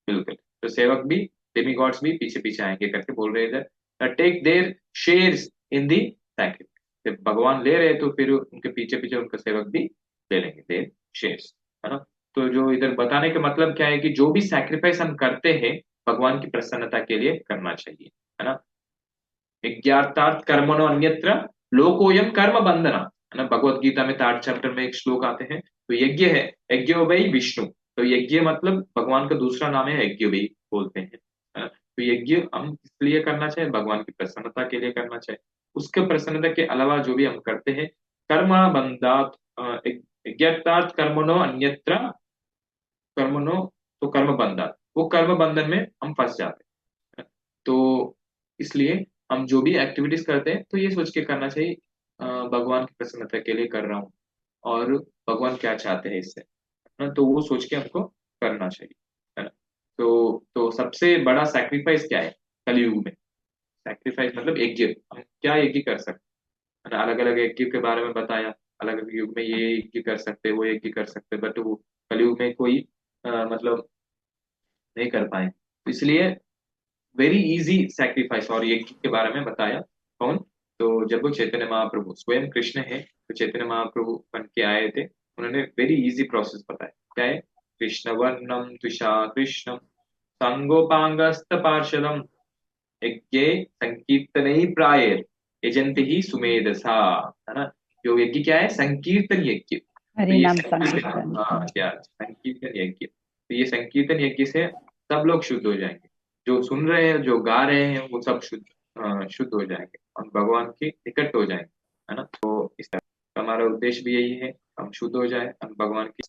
बिल्कुल। तो सेवक भी, डेमिगॉड्स भी पीछे पीछे आएंगे करके बोल रहे हैं इधर, take their shares in the sacrifice. जब भगवान ले रहे हैं तो फिर उनके पीछे पीछे उनका सेवक भी ले लेंगे, देयर शेयर्स, है ना। तो जो इधर बताने का मतलब क्या है कि जो भी सैक्रिफाइस हम करते हैं भगवान की प्रसन्नता के लिए करना चाहिए, है ना। यज्ञार्थात् कर्मणो अन्यत्र लोकोयम कर्म बंधना, है ना। भगवत गीता में 3rd चैप्टर में एक श्लोक आते हैं। तो यज्ञ है, यज्ञो वै विष्णु। तो यज्ञ मतलब भगवान का दूसरा नाम है यज्ञ वै बोलते हैं, है ना। तो यज्ञ हम इसलिए करना चाहिए, भगवान की प्रसन्नता के लिए करना चाहिए। उसके प्रसन्नता के अलावा जो भी हम करते हैं, कर्म बंधात यज्ञार्थात् कर्मणो अन्यत्र कर्मणो, तो कर्म बंधन, वो कर्म बंधन में हम फंस जाते हैं। तो इसलिए हम जो भी एक्टिविटीज करते हैं तो ये सोच के करना चाहिए, भगवान की प्रसन्नता के लिए कर रहा हूँ और भगवान क्या चाहते हैं इससे, है ना। तो वो सोच के हमको करना चाहिए, है ना। तो सबसे बड़ा सैक्रिफाइस क्या है कलयुग में, सैक्रिफाइस मतलब यज्ञ। हम क्या यज्ञ कर सकते हैं, है ना। अलग अलग यज्ञ के बारे में बताया, अलग अलग युग में ये यज्ञ कर सकते, वो यज्ञ कर सकते, बट वो कलयुग में कोई मतलब नहीं कर पाए। तो इसलिए वेरी इजी सैक्रिफाइस और यज्ञ के बारे में बताया। कौन, तो जब वो चैतन्य महाप्रभु स्वयं कृष्ण है, तो चैतन्य महाप्रभु बन के आए थे, उन्होंने वेरी इजी प्रोसेस बताया। क्या है, कृष्ण वर्णम तुषा कृष्णम सांगोपांगस्त पार्षदम यज्ञे संकीर्तन ही प्रायर यजंत ही सुमेधसा, है ना। जो यज्ञ क्या है, संकीर्तन यज्ञ। तो हरि ये नाम संकीर्तन, संकीर्तन। हाँ क्या, संकीर्तन यज्ञ। तो ये संकीर्तन यज्ञ से सब लोग शुद्ध हो जाएंगे, जो सुन रहे हैं जो गा रहे हैं वो सब शुद्ध, शुद्ध हो जाएंगे और भगवान के निकट हो जाएंगे, है ना। तो इस तरह हमारा उद्देश्य भी यही है, हम शुद्ध हो जाए, हम भगवान की